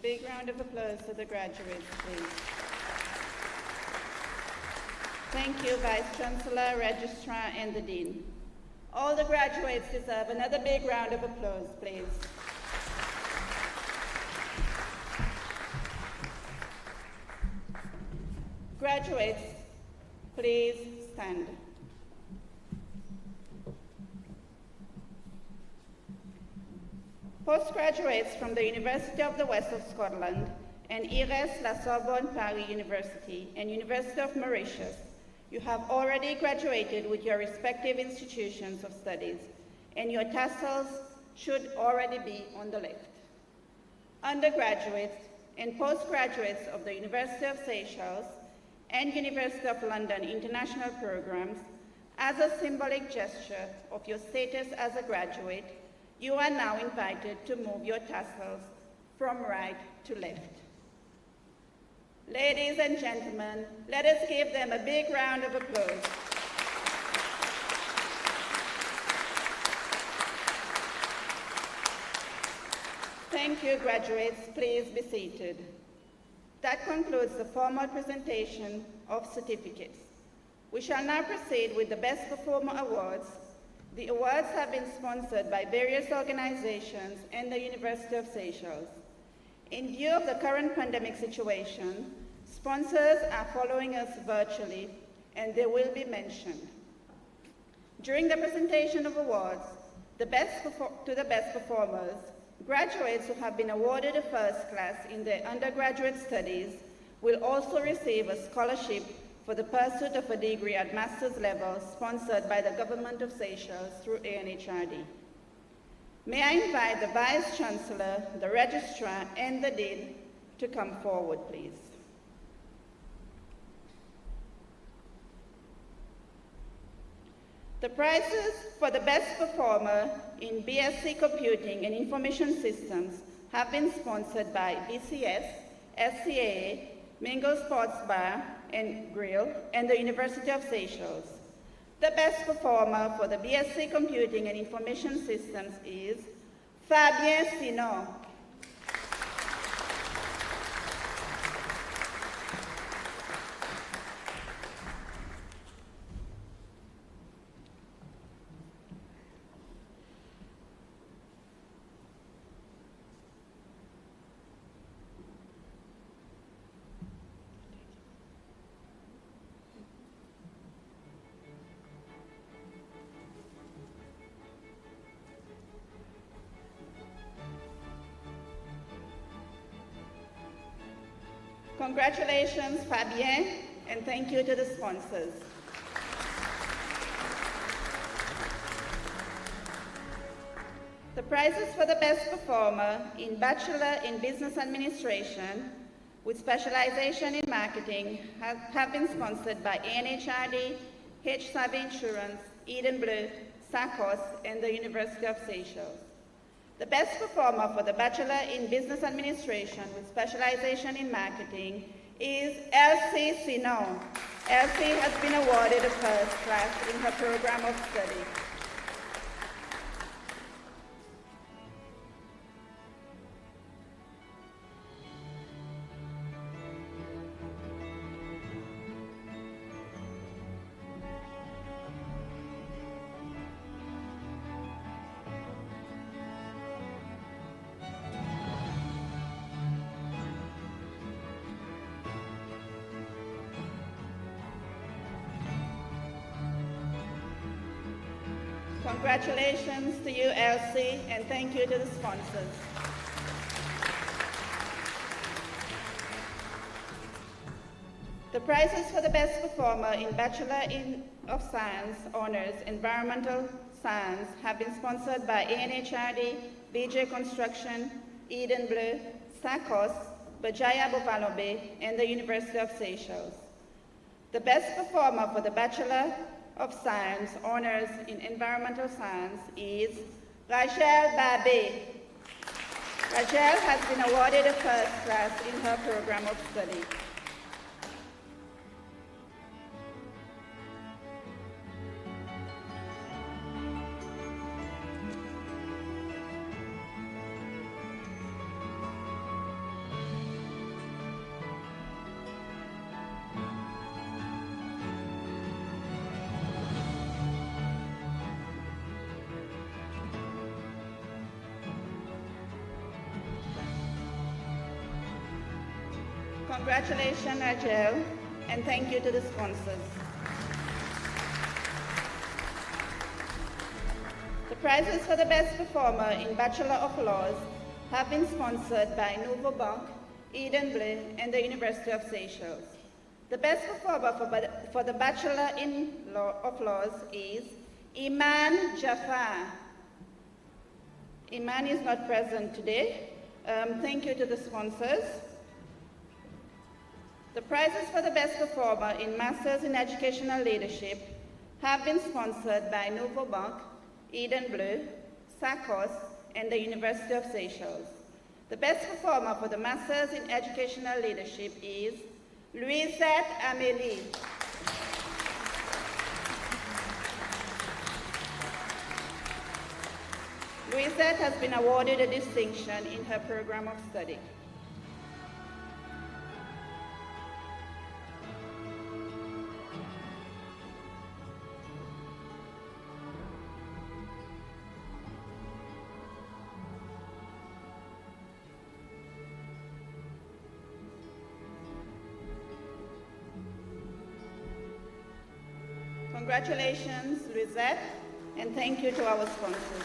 Big round of applause to the graduates, please. Thank you, Vice Chancellor, Registrar, and the Dean. All the graduates deserve another big round of applause, please. Graduates, please stand. Postgraduates from the University of the West of Scotland and IRES La Sorbonne Paris University and University of Mauritius, you have already graduated with your respective institutions of studies, and your tassels should already be on the left. Undergraduates and postgraduates of the University of Seychelles and University of London international programs, as a symbolic gesture of your status as a graduate, you are now invited to move your tassels from right to left. Ladies and gentlemen, let us give them a big round of applause. Thank you, graduates. Please be seated. That concludes the formal presentation of certificates. We shall now proceed with the Best Performer Awards. The awards have been sponsored by various organizations and the University of Seychelles. In view of the current pandemic situation, sponsors are following us virtually, and they will be mentioned. During the presentation of awards to the best performers, graduates who have been awarded a first class in their undergraduate studies will also receive a scholarship for the pursuit of a degree at master's level sponsored by the Government of Seychelles through ANHRD. May I invite the Vice Chancellor, the Registrar, and the Dean to come forward, please. The prizes for the best performer in BSc Computing and Information Systems have been sponsored by BCS, SCAA, Mingle Sports Bar and Grill, and the University of Seychelles. The best performer for the BSc Computing and Information Systems is Fabien Sinon. Congratulations, Fabien, and thank you to the sponsors. The prizes for the best performer in Bachelor in Business Administration with specialization in marketing have been sponsored by ANHRD, H-Savvy Insurance, Eden Bleu, SACOS, and the University of Seychelles. The best performer for the Bachelor in Business Administration with specialization in marketing is Elsie Sinon. Elsie has been awarded a first class in her program of study. Congratulations to you, Elsie, and thank you to the sponsors. The prizes for the best performer in Bachelor of Science Honors Environmental Science have been sponsored by ANHRD, BJ Construction, Eden Bleu, SACOS, Bajaya Bovalobe, and the University of Seychelles. The best performer for the Bachelor of Science Honors in Environmental Science is Rachel Babé. Rachel has been awarded a first class in her program of study. Congratulations, Rajel, and thank you to the sponsors. The prizes for the best performer in Bachelor of Laws have been sponsored by Nouveau Bank, Eden Bleu, and the University of Seychelles. The best performer for the Bachelor of Laws is Iman Jafar. Iman is not present today. Thank you to the sponsors. The prizes for the best performer in Masters in Educational Leadership have been sponsored by Nouveau Bank, Eden Bleu, SACOS, and the University of Seychelles. The best performer for the Masters in Educational Leadership is Louisette Amélie. Louisette has been awarded a distinction in her program of study. Congratulations, Louisette, and thank you to our sponsors.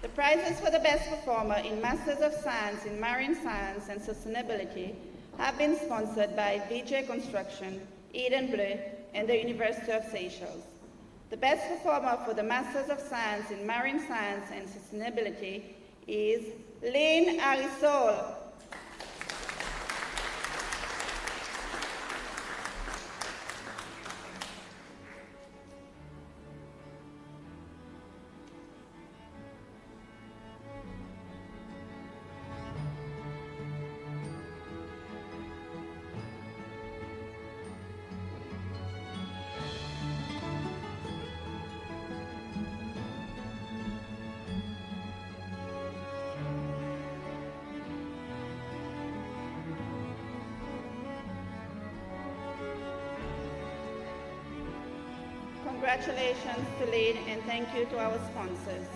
The prizes for the best performer in Masters of Science in Marine Science and Sustainability have been sponsored by VJ Construction, Eden Bleu, and the University of Seychelles. The best performer for the Masters of Science in Marine Science and Sustainability is Lynn Arisol. Congratulations to Lynn, and thank you to our sponsors.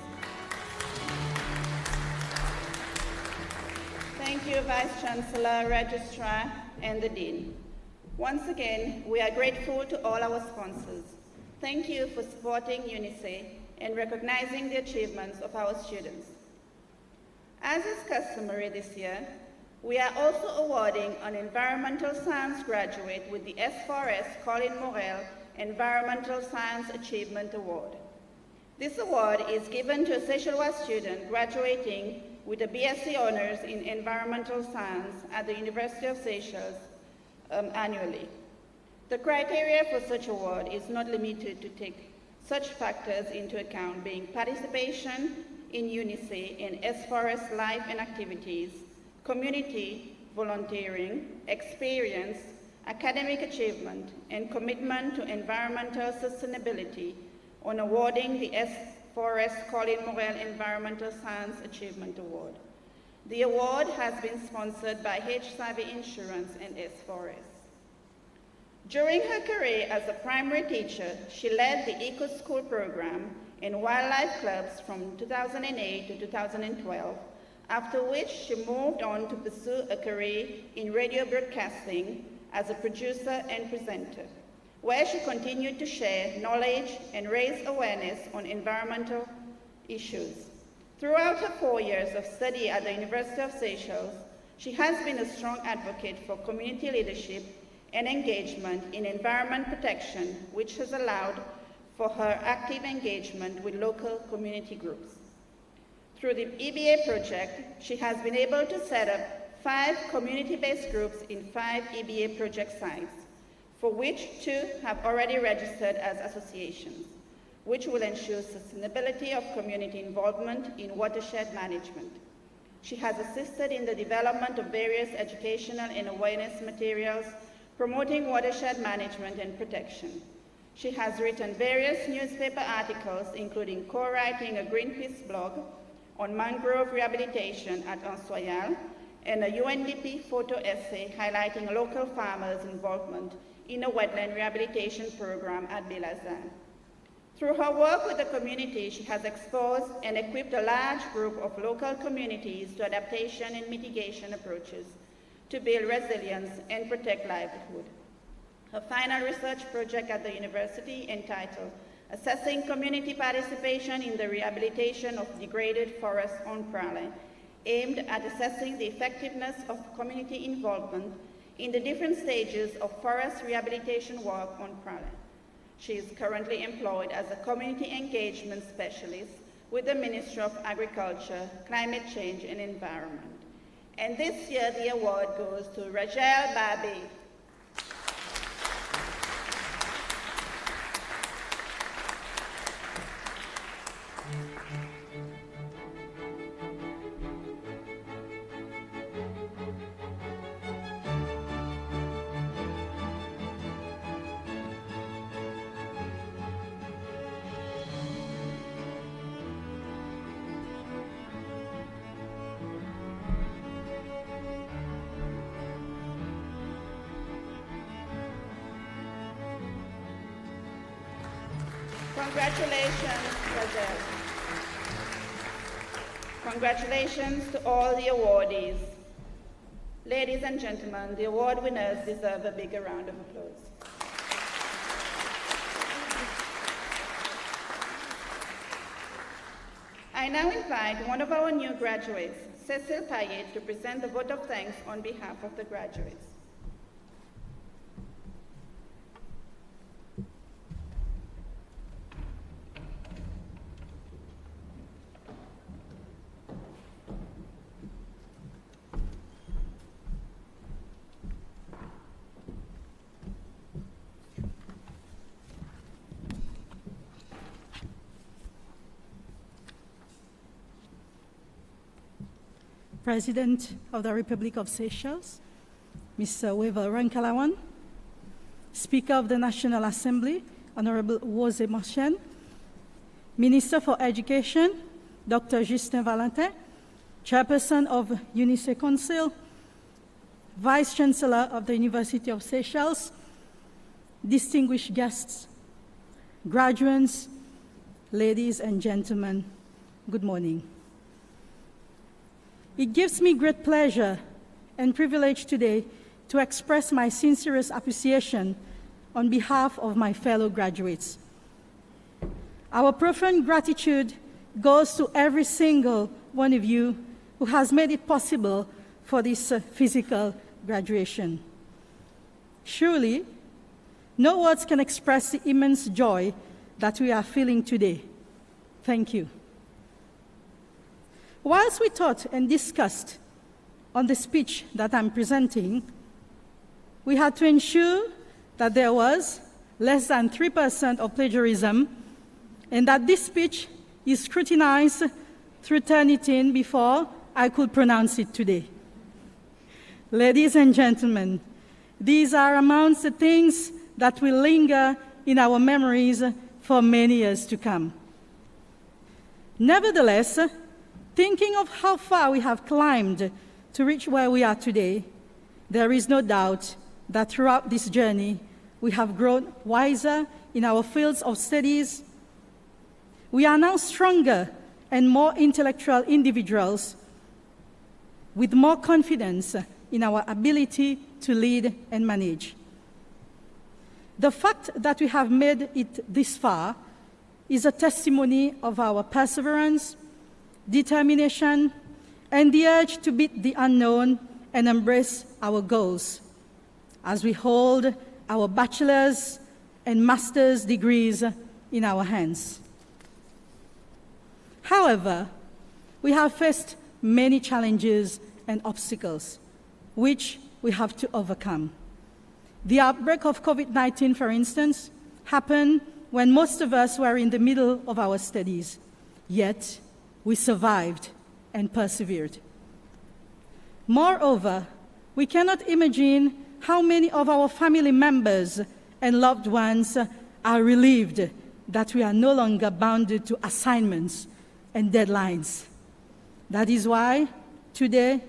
Thank you, Vice Chancellor, Registrar, and the Dean. Once again, we are grateful to all our sponsors. Thank you for supporting UNICE and recognizing the achievements of our students. As is customary this year, we are also awarding an Environmental Science graduate with the S4S Colin Morel Environmental Science Achievement Award. This award is given to a Seychellois student graduating with a BSc Honours in Environmental Science at the University of Seychelles annually. The criteria for such award is not limited to take such factors into account, being participation in UNICE and S4S life and activities, community volunteering, experience, academic achievement, and commitment to environmental sustainability on awarding the S4S Colin Morel Environmental Science Achievement Award. The award has been sponsored by H-Savvy Insurance and S4S. During her career as a primary teacher, she led the Eco School program and wildlife clubs from 2008 to 2012, after which she moved on to pursue a career in radio broadcasting as a producer and presenter, where she continued to share knowledge and raise awareness on environmental issues. Throughout her 4 years of study at the University of Seychelles, she has been a strong advocate for community leadership and engagement in environment protection, which has allowed for her active engagement with local community groups. Through the EBA project, she has been able to set up 5 community-based groups in 5 EBA project sites, for which 2 have already registered as associations, which will ensure sustainability of community involvement in watershed management. She has assisted in the development of various educational and awareness materials promoting watershed management and protection. She has written various newspaper articles, including co-writing a Greenpeace blog on mangrove rehabilitation at Ansoyal, and a UNDP photo essay highlighting local farmers' involvement in a wetland rehabilitation program at Belazan. Through her work with the community, she has exposed and equipped a large group of local communities to adaptation and mitigation approaches to build resilience and protect livelihood. Her final research project at the university, entitled Assessing Community Participation in the Rehabilitation of Degraded Forests on Praslin, aimed at assessing the effectiveness of community involvement in the different stages of forest rehabilitation work on Praslin. She is currently employed as a community engagement specialist with the Ministry of Agriculture, Climate Change and Environment. And this year the award goes to Rachel Barbie. Congratulations, Rachel. Congratulations to all the awardees. Ladies and gentlemen, the award winners deserve a bigger round of applause. I now invite one of our new graduates, Cecile Payet, to present the vote of thanks on behalf of the graduates. President of the Republic of Seychelles, Mr. Wevel Rankalawan, Speaker of the National Assembly, Honorable Jose Marchen, Minister for Education, Dr. Justin Valentin, Chairperson of UNICE Council, Vice Chancellor of the University of Seychelles, distinguished guests, graduates, ladies and gentlemen, good morning. It gives me great pleasure and privilege today to express my sincerest appreciation on behalf of my fellow graduates. Our profound gratitude goes to every single one of you who has made it possible for this physical graduation. Surely, no words can express the immense joy that we are feeling today. Thank you. Whilst we thought and discussed on the speech that I'm presenting, we had to ensure that there was less than 3% of plagiarism and that this speech is scrutinized through Turnitin before I could pronounce it today. Ladies and gentlemen, these are amongst the things that will linger in our memories for many years to come. Nevertheless, thinking of how far we have climbed to reach where we are today, there is no doubt that throughout this journey, we have grown wiser in our fields of studies. We are now stronger and more intellectual individuals with more confidence in our ability to lead and manage. The fact that we have made it this far is a testimony of our perseverance, determination, and the urge to beat the unknown and embrace our goals as we hold our bachelor's and master's degrees in our hands. However, we have faced many challenges and obstacles, which we have to overcome. The outbreak of COVID-19, for instance, happened when most of us were in the middle of our studies, yet we survived and persevered. Moreover, we cannot imagine how many of our family members and loved ones are relieved that we are no longer bounded to assignments and deadlines. That is why today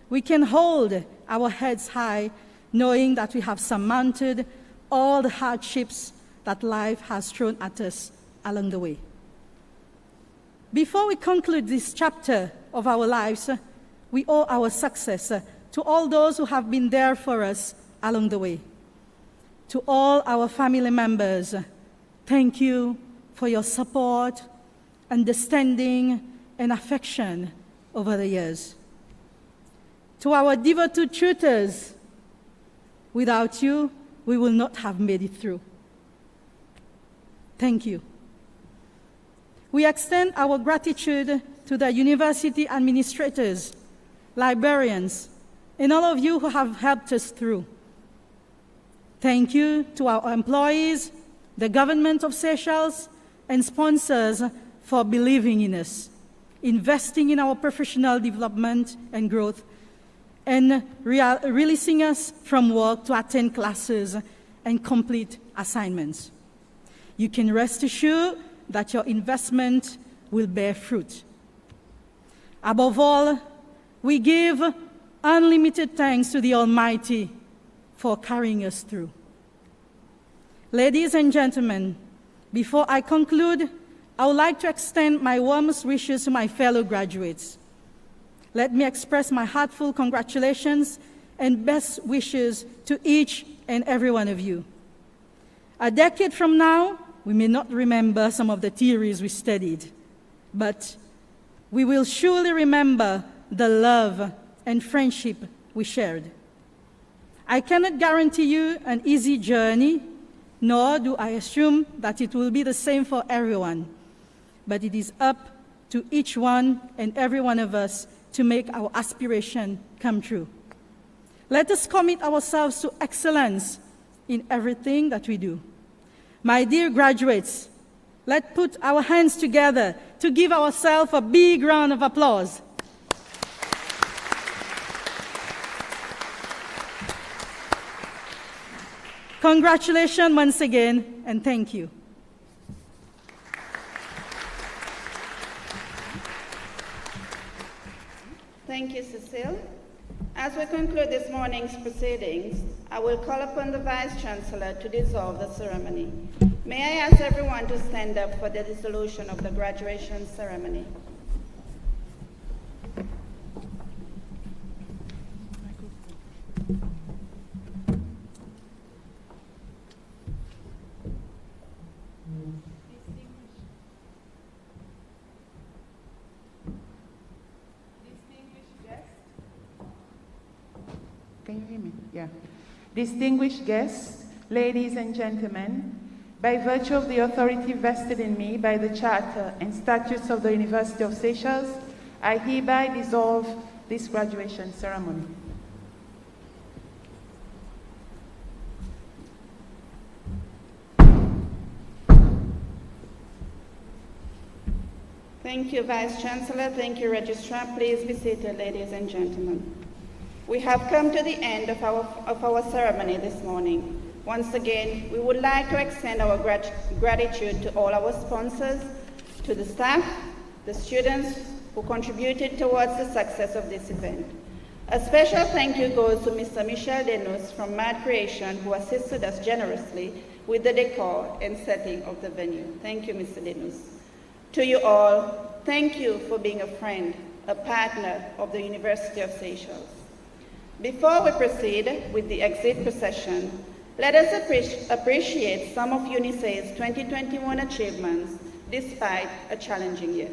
we can hold our heads high, knowing that we have surmounted all the hardships that life has thrown at us along the way. Before we conclude this chapter of our lives, we owe our success to all those who have been there for us along the way. To all our family members, thank you for your support, understanding, and affection over the years. To our devoted tutors, without you, we will not have made it through. Thank you. We extend our gratitude to the university administrators, librarians, and all of you who have helped us through. Thank you to our employees, the government of Seychelles, and sponsors for believing in us, investing in our professional development and growth, and releasing us from work to attend classes and complete assignments. You can rest assured that your investment will bear fruit. Above all, we give unlimited thanks to the Almighty for carrying us through. Ladies and gentlemen, before I conclude, I would like to extend my warmest wishes to my fellow graduates. Let me express my heartfelt congratulations and best wishes to each and every one of you. A decade from now, we may not remember some of the theories we studied, but we will surely remember the love and friendship we shared. I cannot guarantee you an easy journey, nor do I assume that it will be the same for everyone, but it is up to each one and every one of us to make our aspiration come true. Let us commit ourselves to excellence in everything that we do. My dear graduates, let's put our hands together to give ourselves a big round of applause. Congratulations once again, and thank you. Thank you, Cecile. As we conclude this morning's proceedings, I will call upon the Vice-Chancellor to dissolve the ceremony. May I ask everyone to stand up for the dissolution of the graduation ceremony. Can you hear me? Yeah. Distinguished guests, ladies and gentlemen, by virtue of the authority vested in me by the Charter and Statutes of the University of Seychelles, I hereby dissolve this graduation ceremony. Thank you, Vice-Chancellor. Thank you, Registrar. Please be seated, ladies and gentlemen. We have come to the end of our ceremony this morning. Once again, we would like to extend our gratitude to all our sponsors, to the staff, the students who contributed towards the success of this event. A special thank you goes to Mr. Michel Denus from Mad Creation, who assisted us generously with the decor and setting of the venue. Thank you, Mr. Denus. To you all, thank you for being a friend, a partner of the University of Seychelles. Before we proceed with the exit procession, let us appreciate some of UNICEF's 2021 achievements despite a challenging year.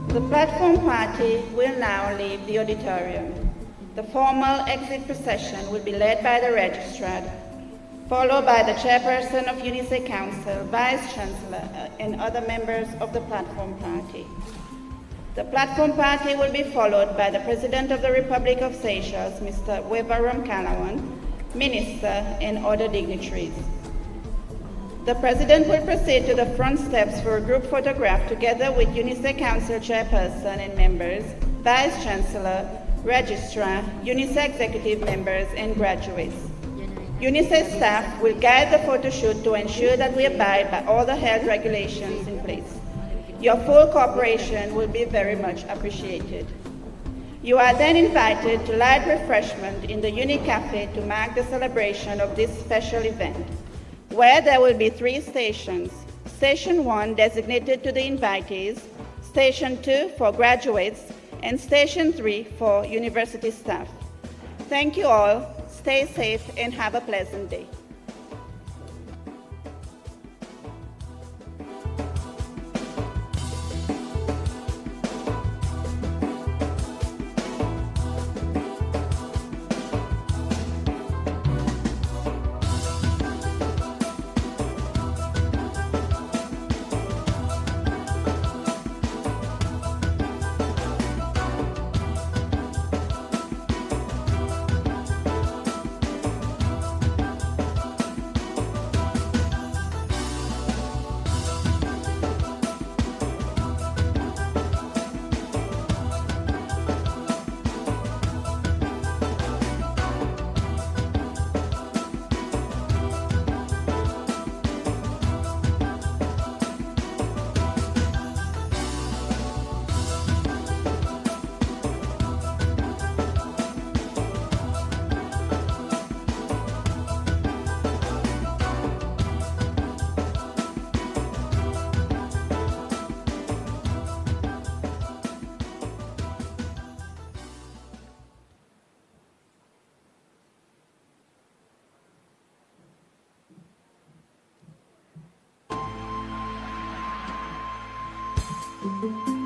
The platform party will now leave the auditorium. The formal exit procession will be led by the registrar, followed by the chairperson of UNICE Council, Vice Chancellor, and other members of the platform party. The platform party will be followed by the President of the Republic of Seychelles, Mr. Wevaram Kalawan, Minister, and other dignitaries. The President will proceed to the front steps for a group photograph together with UNICE Council Chairperson and members, Vice Chancellor, Registrar, UNICE Executive members, and graduates. UNICE staff will guide the photo shoot to ensure that we abide by all the health regulations in place. Your full cooperation will be very much appreciated. You are then invited to light refreshment in the Uni Cafe to mark the celebration of this special event, where there will be 3 stations. Station 1 designated to the invitees, Station 2 for graduates, and Station 3 for university staff. Thank you all. Stay safe and have a pleasant day. Thank you.